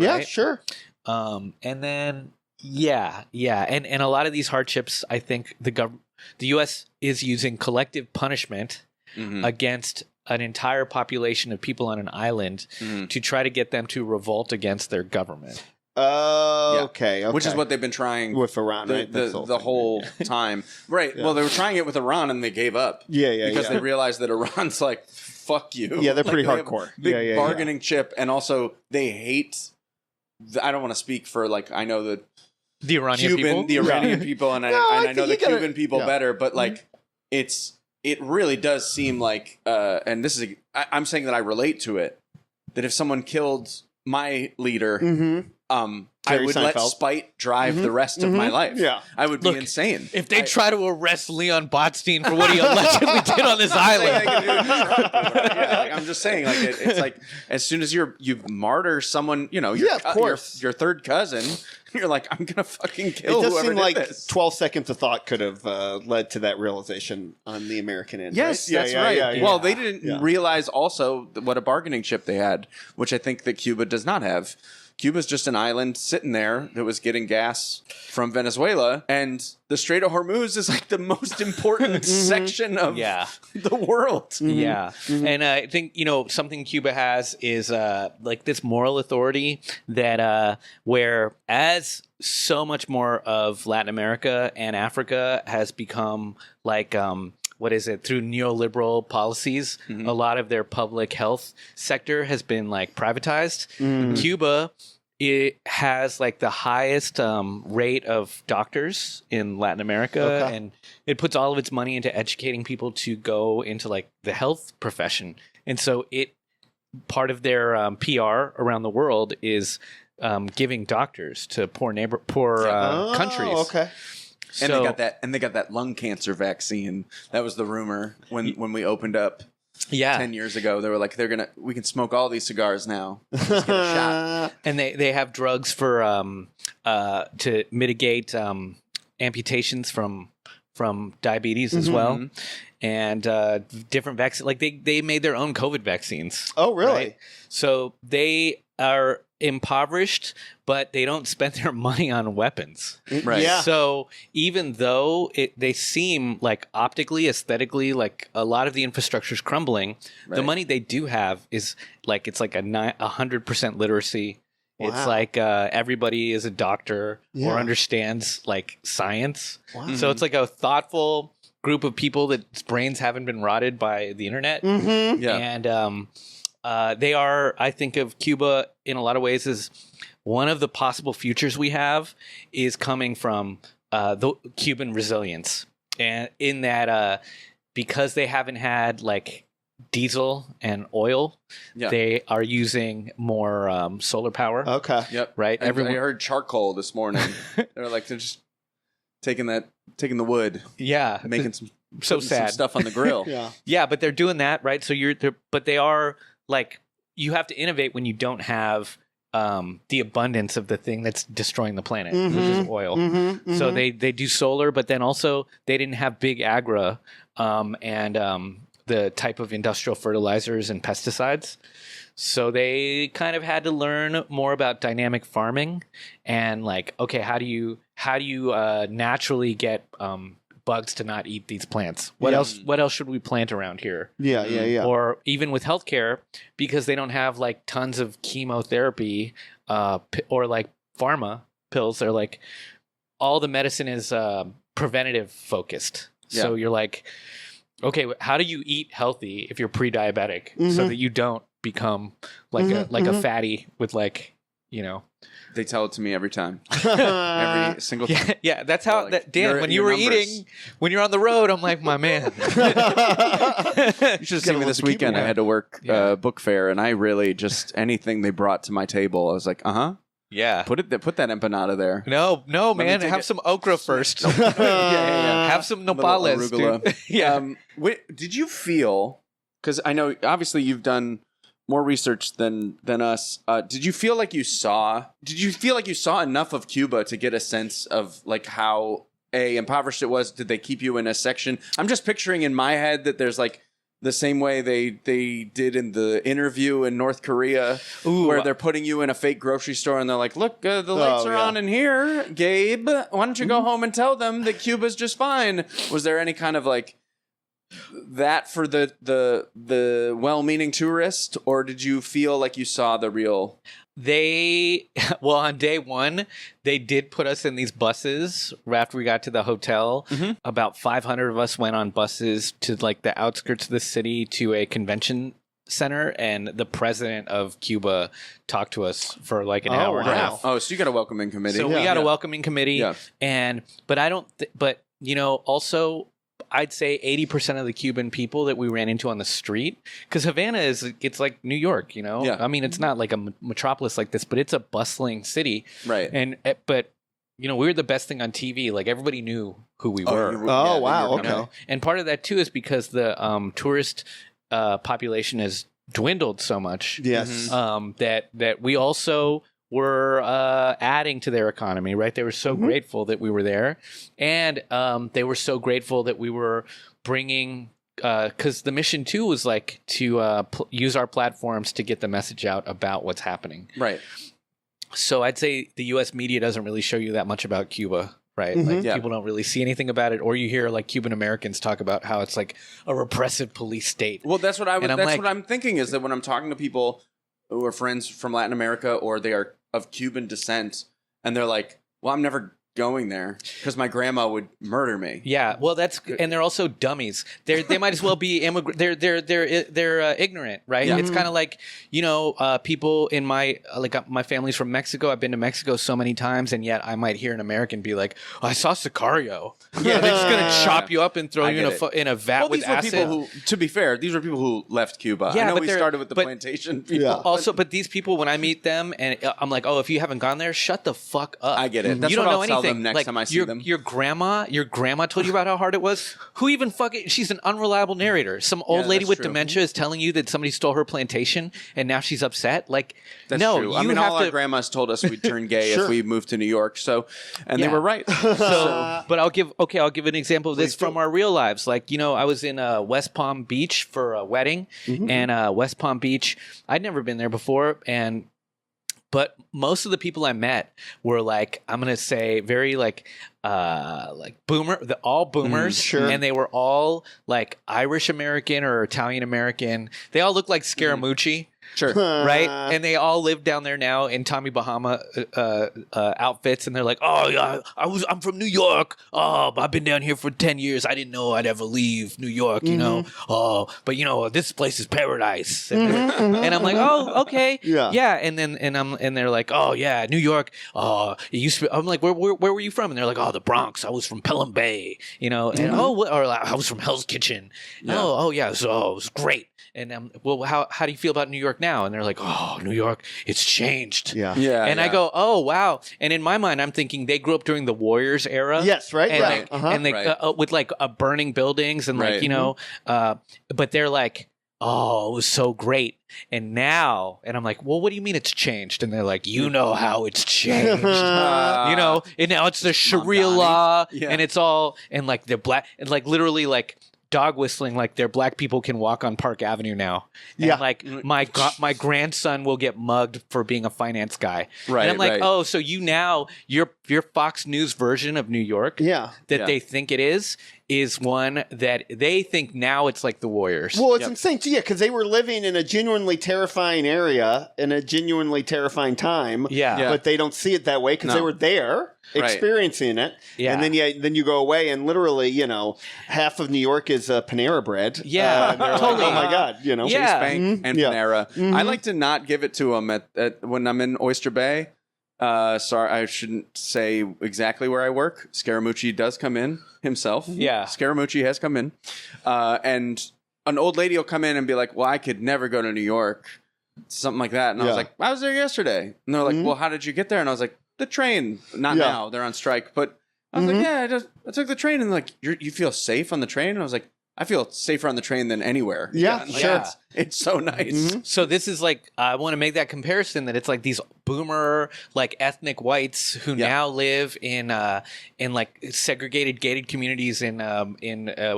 then and a lot of these hardships, I think the U.S. is using collective punishment against an entire population of people on an island to try to get them to revolt against their government. Okay. Which is what they've been trying with Iran, right? The whole time. Right. Well, they were trying it with Iran and they gave up. Because they realized that Iran's like, fuck you. Yeah, they're pretty hardcore. Big bargaining chip. And also they hate, I don't want to speak for like, I know the Iranian people. The Iranian people, and I know the Cuban people better, but like it really does seem like, and this is, I'm saying that I relate to it, that if someone killed my leader, I Jerry would let Seinfeld. spite drive the rest of my life. Yeah. I would be insane. If they try to arrest Leon Botstein for what he allegedly did on this island, Yeah, like, I'm just saying, like it's like as soon as you martyr someone, you know, of course. your third cousin, you're like, I'm gonna fucking It kill does whoever seem did like this. 12 seconds of thought could have led to that realization on the American end. Yes, right? that's right. Yeah, yeah. Well, they didn't Yeah. realize also what a bargaining chip they had, which I think that Cuba does not have. Cuba's just an island sitting there that was getting gas from Venezuela, and the Strait of Hormuz is like the most important section of the world. yeah. And I think, you know, something Cuba has is like this moral authority that where as so much more of Latin America and Africa has become like what is it, through neoliberal policies, a lot of their public health sector has been like privatized. Cuba, it has like the highest rate of doctors in Latin America, and it puts all of its money into educating people to go into like the health profession. And so part of their PR around the world is giving doctors to poor countries. Okay. And So- they got that lung cancer vaccine. That was the rumor when we opened up 10 years ago. They were like, we can smoke all these cigars now. Let's get a shot. And they have drugs for to mitigate amputations from diabetes as well, and different vaccines. Like they made their own COVID vaccines. Oh, really? Right? So they are impoverished, but they don't spend their money on weapons. Right. Yeah. So even though they seem like optically, aesthetically, like a lot of the infrastructure is crumbling, the Right. money they do have is like it's like 100% literacy. Wow. It's like everybody is a doctor Yeah. or understands like science. Wow. So it's like a thoughtful group of people that's brains haven't been rotted by the internet. Mm-hmm. Yeah. And they are, I think of Cuba in a lot of ways as one of the possible futures we have is coming from the Cuban resilience. And in that, because they haven't had like diesel and oil, they are using more solar power. Okay. Yep. Right. I heard charcoal this morning. They're just taking the wood, Yeah. making some So putting some sad. stuff on the grill. Yeah. Yeah, but they're doing that, right? So but they are like, you have to innovate when you don't have the abundance of the thing that's destroying the planet, which is oil. So they do solar, but then also they didn't have big agri and the type of industrial fertilizers and pesticides. So they kind of had to learn more about dynamic farming and like, okay, how do you naturally get bugs to not eat these plants? What else should we plant around here? Yeah. Or even with healthcare, because they don't have like tons of chemotherapy or like pharma pills. They're like, all the medicine is preventative focused. So you're like, okay, how do you eat healthy if you're pre-diabetic so that you don't become like a fatty with like, you know. They tell it to me every time. Every single time. Yeah, that's how Like, that Dan, when you were eating, when you're on the road, I'm like, my man. You should have seen me this weekend. I had to work book fair, and I really just anything they brought to my table, I was like, Yeah. put that empanada there. No, me man. take Have it. some okra first. Yeah. Have some Little nopales, arugula. dude. Yeah. Did you feel? Because I know obviously you've done more research than us. Did you feel like you saw enough of Cuba to get a sense of like how impoverished it was? Did they keep you in a section? I'm just picturing in my head that there's like the same way they did in the Interview in North Korea, where they're putting you in a fake grocery store and they're like, look, the lights are on in here, Gabe. Why don't you go home and tell them that Cuba's just fine? Was there any kind of like that for the well-meaning tourist, or did you feel like you saw the real? On day one, they did put us in these buses after we got to the hotel. About 500 of us went on buses to like the outskirts of the city to a convention center, and the president of Cuba talked to us for like an hour and a half. Oh, so you got a welcoming committee. So we got a welcoming committee, but I don't. But you know, also I'd say 80% of the Cuban people that we ran into on the street, because Havana it's like New York, you know? Yeah. I mean, it's not like a metropolis like this, but it's a bustling city. Right. But, you know, we were the best thing on TV. Like, everybody knew who we were. Oh, wow. you Okay. know. And part of that, too, is because the tourist population has dwindled so much Yes. that we also were adding to their economy, right? They were so grateful that we were there, and they were so grateful that we were bringing. Because the mission too was like to use our platforms to get the message out about what's happening. Right. So I'd say the U.S. media doesn't really show you that much about Cuba, right? Like Yeah. people don't really see anything about it, or you hear like Cuban Americans talk about how it's like a repressive police state. Well, that's what And I'm that's like- what I'm thinking is that when I'm talking to people who are friends from Latin America or they are of Cuban descent, and they're like, "Well, I'm never going there because my grandma would murder me." Yeah, well, and they're also dummies. They might as well be immigrant. They're ignorant, right? Yeah. It's kind of like, you know, people in my my family's from Mexico. I've been to Mexico so many times, and yet I might hear an American be like, "I saw Sicario." Yeah, they're just gonna chop you up and throw I you get in a vat Well, with these were acid. people who, to be fair, these were people who left Cuba. Yeah, I know but we they're- started with the but- plantation people. Yeah. Also, but these people, when I meet them, and I'm like, "Oh, if you haven't gone there, shut the fuck up." I get it. That's you don't what know I'll tell anything. them next like, time I see your, them. Your grandma told you about how hard it was. Who even fucking? She's an unreliable narrator. Some old Yeah, lady that's with true. dementia is telling you that somebody stole her plantation, and now she's upset. Like, That's no, true. you I mean, have all to. our grandmas told us we'd turn gay Sure. if we moved to New York. So, and they Yeah. were right. But I'll give an example of this from our real lives. Like, you know, I was in West Palm Beach for a wedding, and West Palm Beach, I'd never been there before, but most of the people I met were like, I'm gonna say very like boomer, all boomers, sure. and they were all like Irish American or Italian American. They all looked like Scaramucci. Sure. Right, and they all live down there now in Tommy Bahama outfits, and they're like, "Oh, yeah, I'm from New York. Oh, I've been down here for 10 years. I didn't know I'd ever leave New York. You know, oh, but you know, this place is paradise." And I'm like, "Oh, okay, Yeah. And they're like, "Oh, yeah, New York. Oh, it used to be." I'm like, "Where were you from?" And they're like, "Oh, the Bronx. I was from Pelham Bay. You know, and or I was from Hell's Kitchen. Oh, yeah. So it was great." And well, how do you feel about New York now? And they're like, "Oh, New York, it's changed." Yeah. Yeah. And I go, "Oh, wow!" And in my mind, I'm thinking they grew up during the Warriors era. Yes, right? And Right. like, and they Right. with like burning buildings and like Right. you know, but they're like, "Oh, it was so great." And now, and I'm like, "Well, what do you mean it's changed?" And they're like, "You know how it's changed." You know, and now it's the Sharia Donnie. law, Yeah. and it's all and like they're black and like literally like dog whistling, like their black people can walk on Park Avenue now. And Yeah. like my grandson will get mugged for being a finance guy. Right, And I'm like, right. "Oh, so you now your Fox News version of New York Yeah. that Yeah. they think it is one that they think now it's like the Warriors." Well, it's insane too, yeah, because they were living in a genuinely terrifying area in a genuinely terrifying time. Yeah. Yeah. But they don't see it that way because they No. were there Right. experiencing it. Yeah. And then you go away and literally, you know, half of New York is Panera Bread. Yeah, and they're like, totally. oh my God, you know. Yeah. Bank and Yeah. Panera. I like to not give it to them at when I'm in Oyster Bay. Sorry, I shouldn't say exactly where I work. Scaramucci does come in himself. Yeah. Scaramucci has come in. And an old lady will come in and be like, "Well, I could never go to New York." Something like that. And I was Yeah. like, "I was there yesterday." And they're like, "Well, how did you get there?" And I was like, "The train." Not Yeah. now. They're on strike. But I was like, "Yeah, I took the train." And they're like, you feel safe on the train? And I was like, I feel safer on the train than anywhere. Yeah, Like, sure. It's so nice. So this is like I want to make that comparison that it's like these boomer like ethnic whites who Yeah. now live in like segregated gated communities in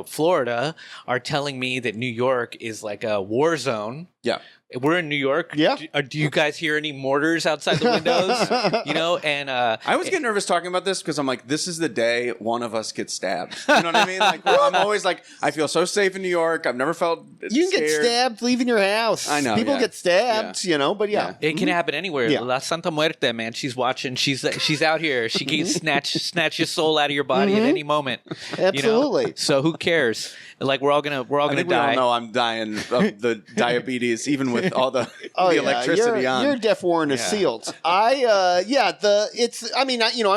Florida are telling me that New York is like a war zone. Yeah. We're in New York. Yeah. Do you guys hear any mortars outside the windows? You know, and I always get nervous talking about this because I'm like, this is the day one of us gets stabbed. You know what I mean? Like, I'm always like, I feel so safe in New York. I've never felt You can get scared. stabbed leaving your house. I know, People yeah. get stabbed, you know, but yeah. it can happen anywhere. Yeah. La Santa Muerte, man. She's watching. She's out here. She can snatch your soul out of your body at any moment. You know? Absolutely. So who cares? Like we're all gonna I think we die. all know I'm dying of the diabetes, even with all the, Oh, the yeah. electricity on. Your death warrant is sealed. I'm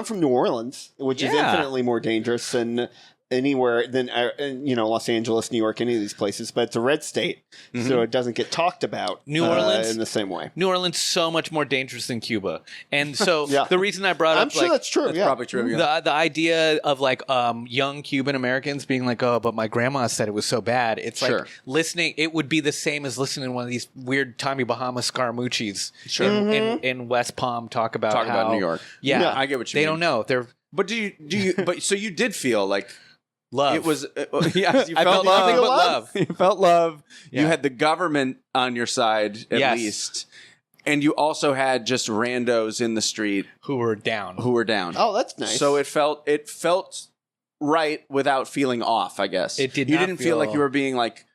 from New Orleans, which is Yeah. infinitely more dangerous, and anywhere than Los Angeles, New York, any of these places, but it's a red state, so it doesn't get talked about New Orleans in the same way. New Orleans so much more dangerous than Cuba, and so Yeah. the reason I brought I'm up sure that's true. That's yeah. probably true. Yeah. the idea of like young Cuban Americans being like, oh, but my grandma said it was so bad. It's Sure. like listening. It would be the same as listening to one of these weird Tommy Bahama Scaramucci's Sure. in West Palm talk about how, New York. Yeah, Yeah. I get what you they mean. don't know. They're But do you? But so you did feel like love. it was. Yes, you I felt nothing but love. You felt love. Yeah. You had the government on your side at Yes. least, and you also had just randos in the street Who were down. who were down. Oh, that's nice. So it felt right without feeling off. I guess It did You not didn't feel like feel- you were being like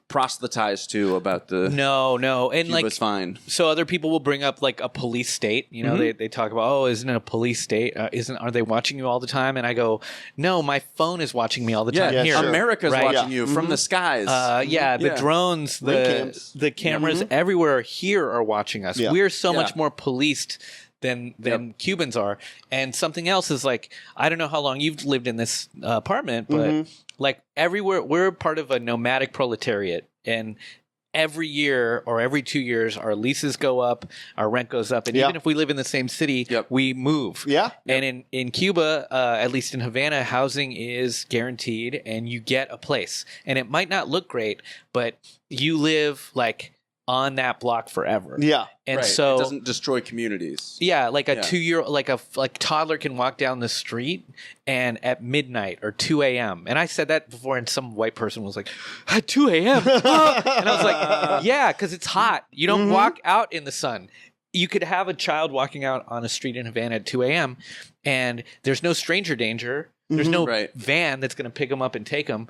proselytized to about the. No, and like Cuba's fine. so other people will bring up like a police state. You know, they talk about, oh, isn't it a police state? Are they watching you all the time? And I go, no, my phone is watching me all the time. Yeah, Here, sure. America's Right. watching you from the skies. Yeah, the Yeah. drones, Ring cams. the cameras everywhere here are watching us. Yeah. We're so Yeah. much more policed than Cubans are. And something else is like, I don't know how long you've lived in this apartment, but like everywhere, we're part of a nomadic proletariat, and every year or every 2 years, our leases go up, our rent goes up, and Yeah. even if we live in the same city, we move. Yeah. And in Cuba, at least in Havana, housing is guaranteed, and you get a place. And it might not look great, but you live like on that block forever. Yeah. And Right. so it doesn't destroy communities. yeah, like a Yeah. 2-year, like a toddler can walk down the street and at midnight or 2 a.m. And I said that before, and some white person was like, at 2 a.m. And I was like, yeah, because it's hot. You don't walk out in the sun. You could have a child walking out on a street in Havana at 2 a.m. and there's no stranger danger. There's no Right. van that's going to pick them up and take them.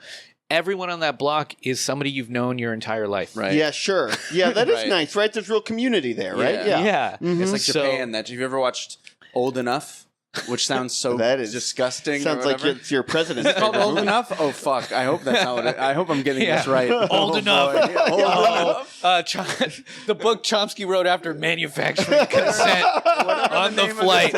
Everyone on that block is somebody you've known your entire life. Right. Yeah, sure. Yeah, that is Right. nice, right? There's real community there, right? Yeah. Yeah. It's like So- Japan. That have you ever watched Old Enough? Which sounds so That is disgusting. Sounds or like whatever. it's your president. Is it called Old Enough? Oh fuck! I hope that's how it. I hope I'm getting this right. Old enough. boy. Old enough. The book Chomsky wrote after manufacturing consent on the flight.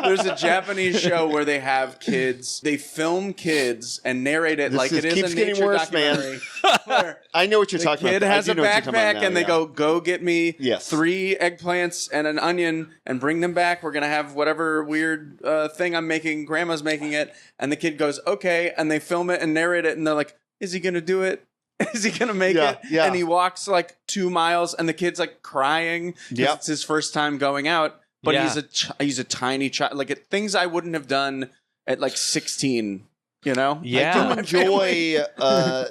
There's a Japanese show where they have kids. They film kids and narrate it like it is keeps a getting nature worse, man. documentary. Where I know what you're the talking kid about. has I a do know what you're talking about backpack now, and they yeah. go get me Yes. 3 eggplants and an onion and bring them back. We're gonna have whatever weird thing I'm making. Grandma's making it, and the kid goes okay, and they film it and narrate it, and they're like, "Is he gonna do it? Is he gonna make Yeah, it?" yeah. And he walks like 2 miles, and the kid's like crying. 'Cause Yep. it's his first time going out, but Yeah. he's a tiny child. Like things I wouldn't have done at like 16. You know? Yeah. I do enjoy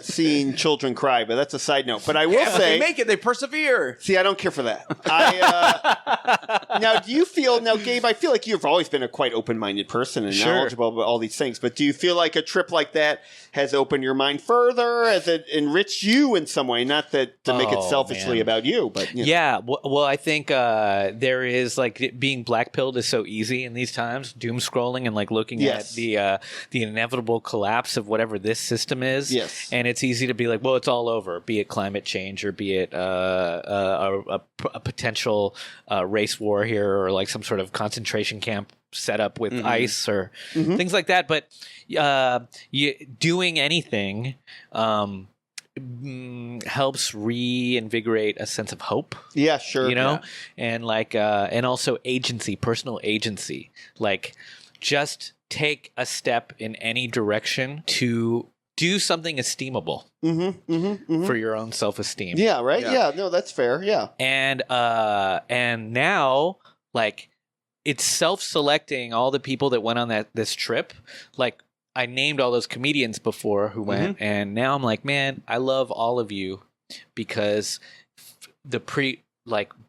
seeing children cry, but that's a side note. But I will Yeah, but say, they make it. They persevere. see, I don't care for that. Now, do you feel now, Gabe? I feel like you've always been a quite open-minded person and Sure. knowledgeable about all these things. But do you feel like a trip like that has opened your mind further? Has it enriched you in some way? Not that to make it Oh, selfishly man. about you, but you know. Yeah, well, I think there is like being black-pilled is so easy in these times. Doom scrolling and like looking Yes. at the inevitable collapse of whatever this system is. Yes. And it's easy to be like, well, it's all over. Be it climate change or be it a potential race war here or like some sort of concentration camp set up with ICE or things like that. But doing anything helps reinvigorate a sense of hope. Yeah, sure. You know, and like and also agency, personal agency. Like just take a step in any direction to do something esteemable for your own self-esteem. Yeah, right? Yeah. Yeah, no, that's fair. Yeah. And now like it's self-selecting all the people that went on this trip. Like I named all those comedians before who went, and now I'm like, man, I love all of you because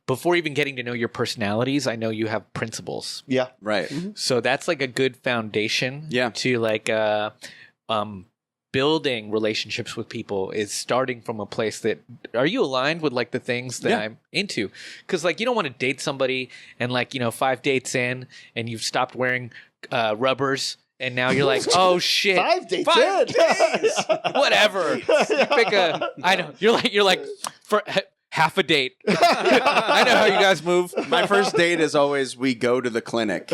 before even getting to know your personalities, I know you have principles. Yeah. Right. So that's like a good foundation. Yeah. To like building relationships with people is starting from a place that are you aligned with like the things that Yeah. I'm into? Because like you don't want to date somebody and like 5 dates in and you've stopped wearing rubbers. And now you're like, oh shit! 5 dates 5 in. days, whatever. You pick a. I know you're like for half a date. I know how you guys move. My first date is always we go to the clinic.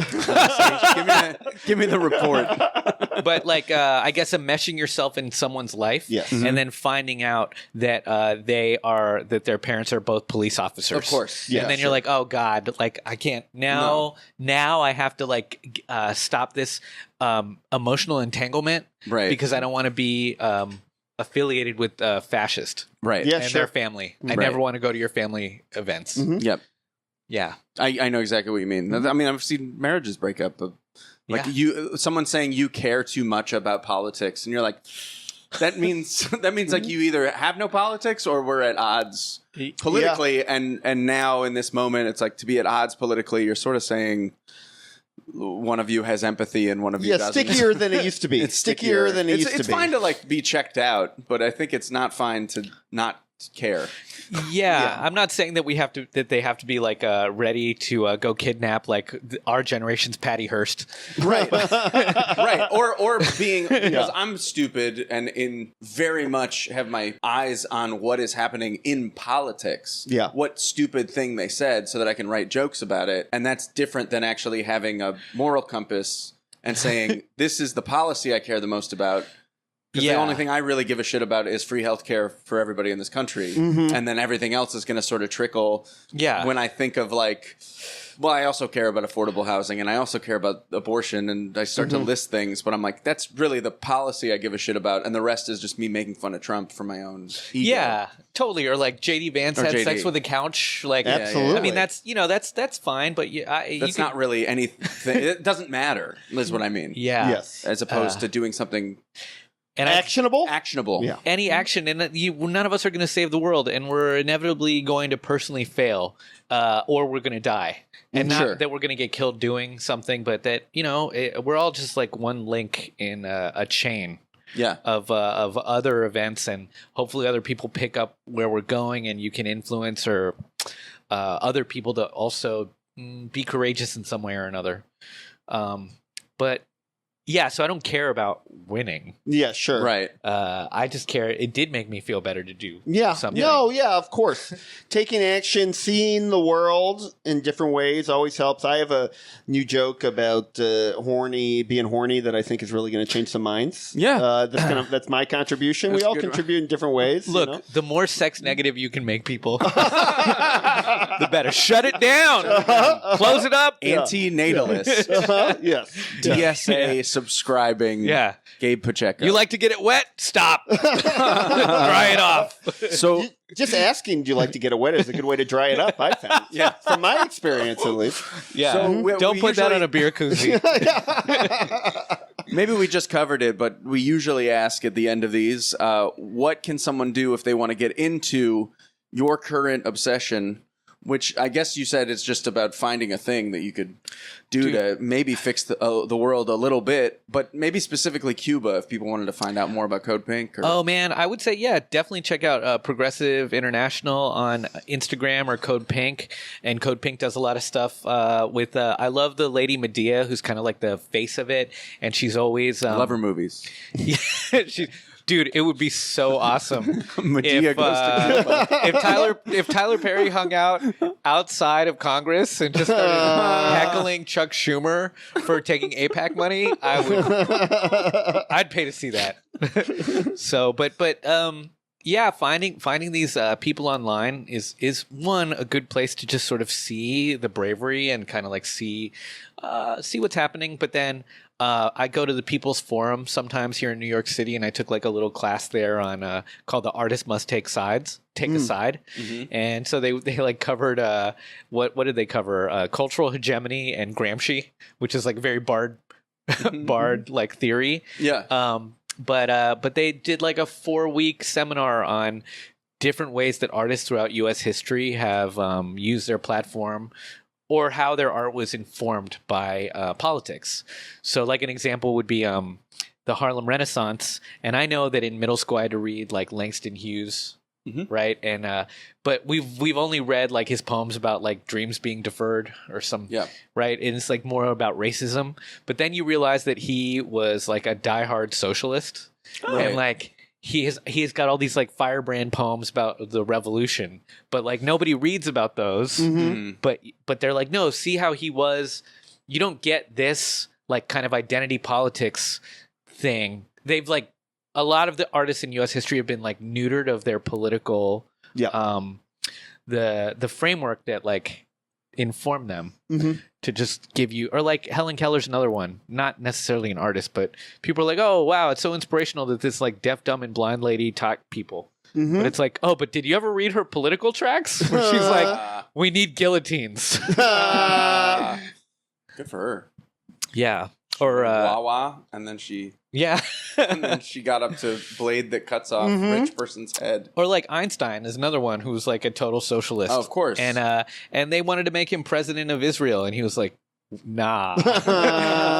Give me the report. But like, I guess enmeshing yourself in someone's life, Yes. and then finding out that that their parents are both police officers. Of course. Yeah, and then sure. you're like, oh God, like I can't now. Now I have to like stop this emotional entanglement, Right. Because I don't want to be affiliated with fascist, Right. Yeah, and sure. their family. I Right. never want to go to your family events. Yep. Yeah. I know exactly what you mean. I mean, I've seen marriages break up. Like Yeah. someone saying you care too much about politics, and you're like, that means like you either have no politics or we're at odds politically. And now in this moment, it's like to be at odds politically. You're sort of saying one of you has empathy and one of you Yeah, doesn't. stickier than it used to be. It's stickier than it used to It's be. fine to like be checked out, but I think it's not fine to not care. Yeah, I'm not saying that they have to be like ready to go kidnap like our generation's Patty Hearst. Right. Right. Or being, because I'm stupid and in very much have my eyes on what is happening in politics. Yeah. What stupid thing they said so that I can write jokes about it. And that's different than actually having a moral compass and saying, this is the policy I care the most about. Because the only thing I really give a shit about is free healthcare for everybody in this country. And then everything else is going to sort of trickle. Yeah. When I think of like, well, I also care about affordable housing and I also care about abortion, and I start to list things, but I'm like, that's really the policy I give a shit about. And the rest is just me making fun of Trump for my own ego. Yeah, totally. Or like JD Vance had sex with a couch. Like, Absolutely. I mean, that's fine, but That's not really anything. It doesn't matter, is what I mean. Yeah. Yes. As opposed to doing something And Actionable? actionable. Yeah. any action, and none of us are going to save the world, and we're inevitably going to personally fail, or we're going to die. And not Sure. that we're going to get killed doing something, but that we're all just like one link in a chain Yeah. of other events, and hopefully other people pick up where we're going, and you can influence or other people to also be courageous in some way or another. But yeah, so I don't care about winning. Yeah, sure. Right. I just care. It did make me feel better to do Yeah. something. No, yeah, of course. Taking action, seeing the world in different ways always helps. I have a new joke about being horny that I think is really going to change some minds. Yeah. That's my contribution. That's we all a good contribute in different ways. Look, you know? the more sex negative you can make people, the better. Shut it down. Close it up. Anti-natalist. Yes. DSA subscribing. Yeah. Gabe Pacheco. You like to get it wet? Stop. Dry it off. So Just asking, do you like to get it wet is a good way to dry it up, I found. Yeah. From my experience, at least. Yeah. So Don't we put that usually- on a beer koozie. maybe we just covered it, but we usually ask at the end of these, what can someone do if they want to get into your current obsession? Which I guess you said it's just about finding a thing that you could do to maybe fix the world a little bit, but maybe specifically Cuba if people wanted to find out more about Code Pink. Or... Oh, man. I would say, yeah, definitely check out Progressive International on Instagram or Code Pink. And Code Pink does a lot of stuff with, I love the lady Medea, who's kind of like the face of it. And she's always... I love her movies. Yeah, dude, it would be so awesome Medea if, goes to Cuba. if Tyler Perry hung out outside of Congress and just started heckling Chuck Schumer for taking AIPAC money. I'd pay to see that. So, but yeah, finding these people online is one, a good place to just sort of see the bravery and kind of like see what's happening. But then I go to the People's Forum sometimes here in New York City, and I took like a little class there on called "The Artist Must Take Sides." Take a side, and so they like covered what did they cover? Cultural hegemony and Gramsci, which is like very Bard like theory. Yeah. But they did like a 4-week seminar on different ways that artists throughout U.S. history have used their platform or how their art was informed by politics. So like an example would be the Harlem Renaissance. And I know that in middle school I had to read like Langston Hughes, right? And but we've only read like his poems about like dreams being deferred or some, right? And it's like more about racism. But then you realize that he was like a diehard socialist, and like he's got all these like firebrand poems about the revolution, but like nobody reads about those. But they're like, no, see how he was. You don't get this like kind of identity politics thing. They've like a lot of the artists in U.S. history have been like neutered of their political, the framework that like informed them to just give you, or like Helen Keller's another one, not necessarily an artist, but people are like, oh wow, it's so inspirational that this like deaf, dumb, and blind lady taught people. But it's like, oh, but did you ever read her political tracks? Where she's like, we need guillotines. Good for her. Yeah. Or Wawa, and then she got up to blade that cuts off rich person's head. Or like Einstein is another one who's like a total socialist. Oh, of course. And they wanted to make him president of Israel, and he was like, nah.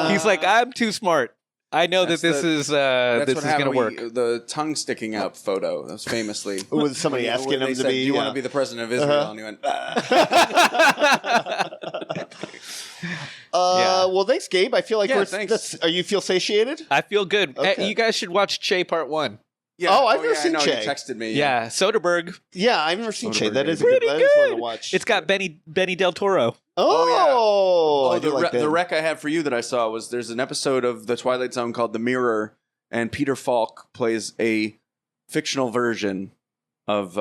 He's like, I'm too smart. I know that this is going to work. The tongue sticking out photo. That was famously. Was somebody asking him to said, be? Do you want to be the president of Israel? And he went. Well, thanks, Gabe. I feel like thanks. Are you feel satiated? I feel good. Okay. You guys should watch Che Part 1. Yeah. I've never seen I know, Che. You texted me. Yeah, Soderbergh. Yeah, I've never seen Che. That is Pretty that good. is one to watch. It's got Benny Del Toro. I do like the rec I have for you that I saw was there's an episode of The Twilight Zone called The Mirror, and Peter Falk plays a fictional version of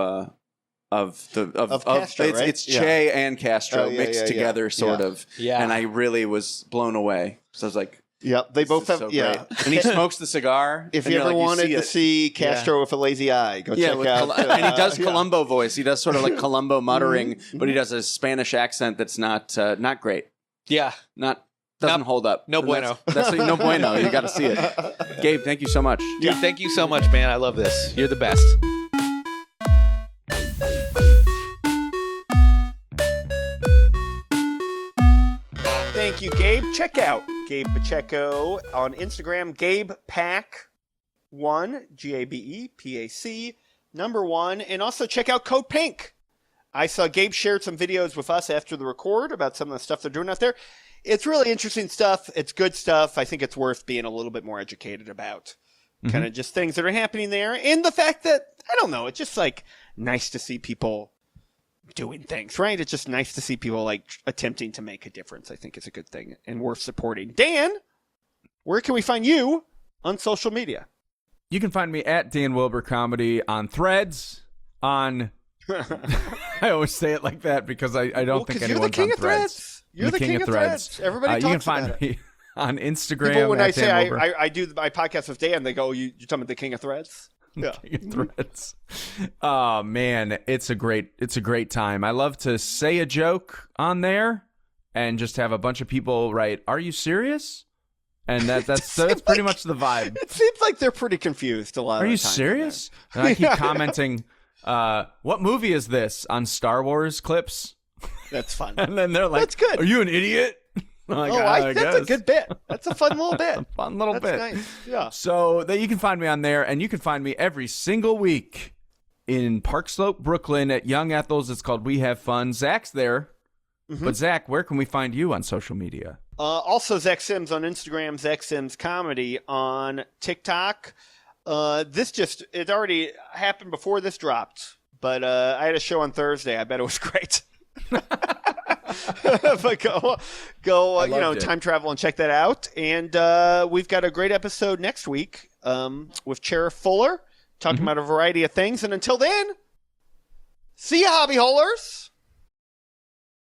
Castro, right? It's Che and Castro mixed together, sort of. Yeah. And I really was blown away. So I was like, Yep, they both have. so great. And he smokes the cigar. If and you you're ever like, wanted to it. see Castro with a lazy eye, go check out. And he does Columbo voice. He does sort of like Columbo muttering, but he does a Spanish accent that's not great. Yeah. Doesn't hold up. No And bueno. That's no bueno. You got to see it. Gabe, thank you so much. Dude, thank you so much, man. I love this. You're the best. Thank you, Gabe. Check out Gabe Pacheco on Instagram. Gabe Pac1, GABEPAC, #1, and also check out Code Pink. I saw Gabe shared some videos with us after the record about some of the stuff they're doing out there. It's really interesting stuff. It's good stuff. I think it's worth being a little bit more educated about. Kind of just things that are happening there. And the fact that, I don't know, it's just like nice to see people doing things, right? It's just nice to see people like attempting to make a difference. I think it's a good thing and worth supporting. Dan, where can we find you on social media? You can find me at Dan Wilbur Comedy on Threads, on... I always say it like that because I don't think anyone's on Threads. You're the king of Threads. Everybody talks You can find about me on Instagram. People, when I at say Dan Wilbur. I do my podcast with Dan, they go, you're talking about the king of Threads? Yeah. King of Threads. Oh man, it's a great time. I love to say a joke on there and just have a bunch of people write, "Are you serious?" And that's pretty much the vibe. It seems like they're pretty confused a lot Are of you the time. serious? And I keep commenting, what movie is this on Star Wars clips? That's fun. And then they're like, That's good. Are you an idiot? I'm like, That's a guess. good bit. That's a fun little bit. Fun little That's bit. nice. Yeah. So that you can find me on there, and you can find me every single week in Park Slope, Brooklyn at Young Ethel's. It's called We Have Fun. Zach's there. But Zach, where can we find you on social media? Also, Zach Sims on Instagram, Zach Sims Comedy on TikTok. It already happened before this dropped, but I had a show on Thursday. I bet it was great. But go, time travel and check that out. And we've got a great episode next week with Sheriff Fuller talking about a variety of things. And until then, see you, hobby holers.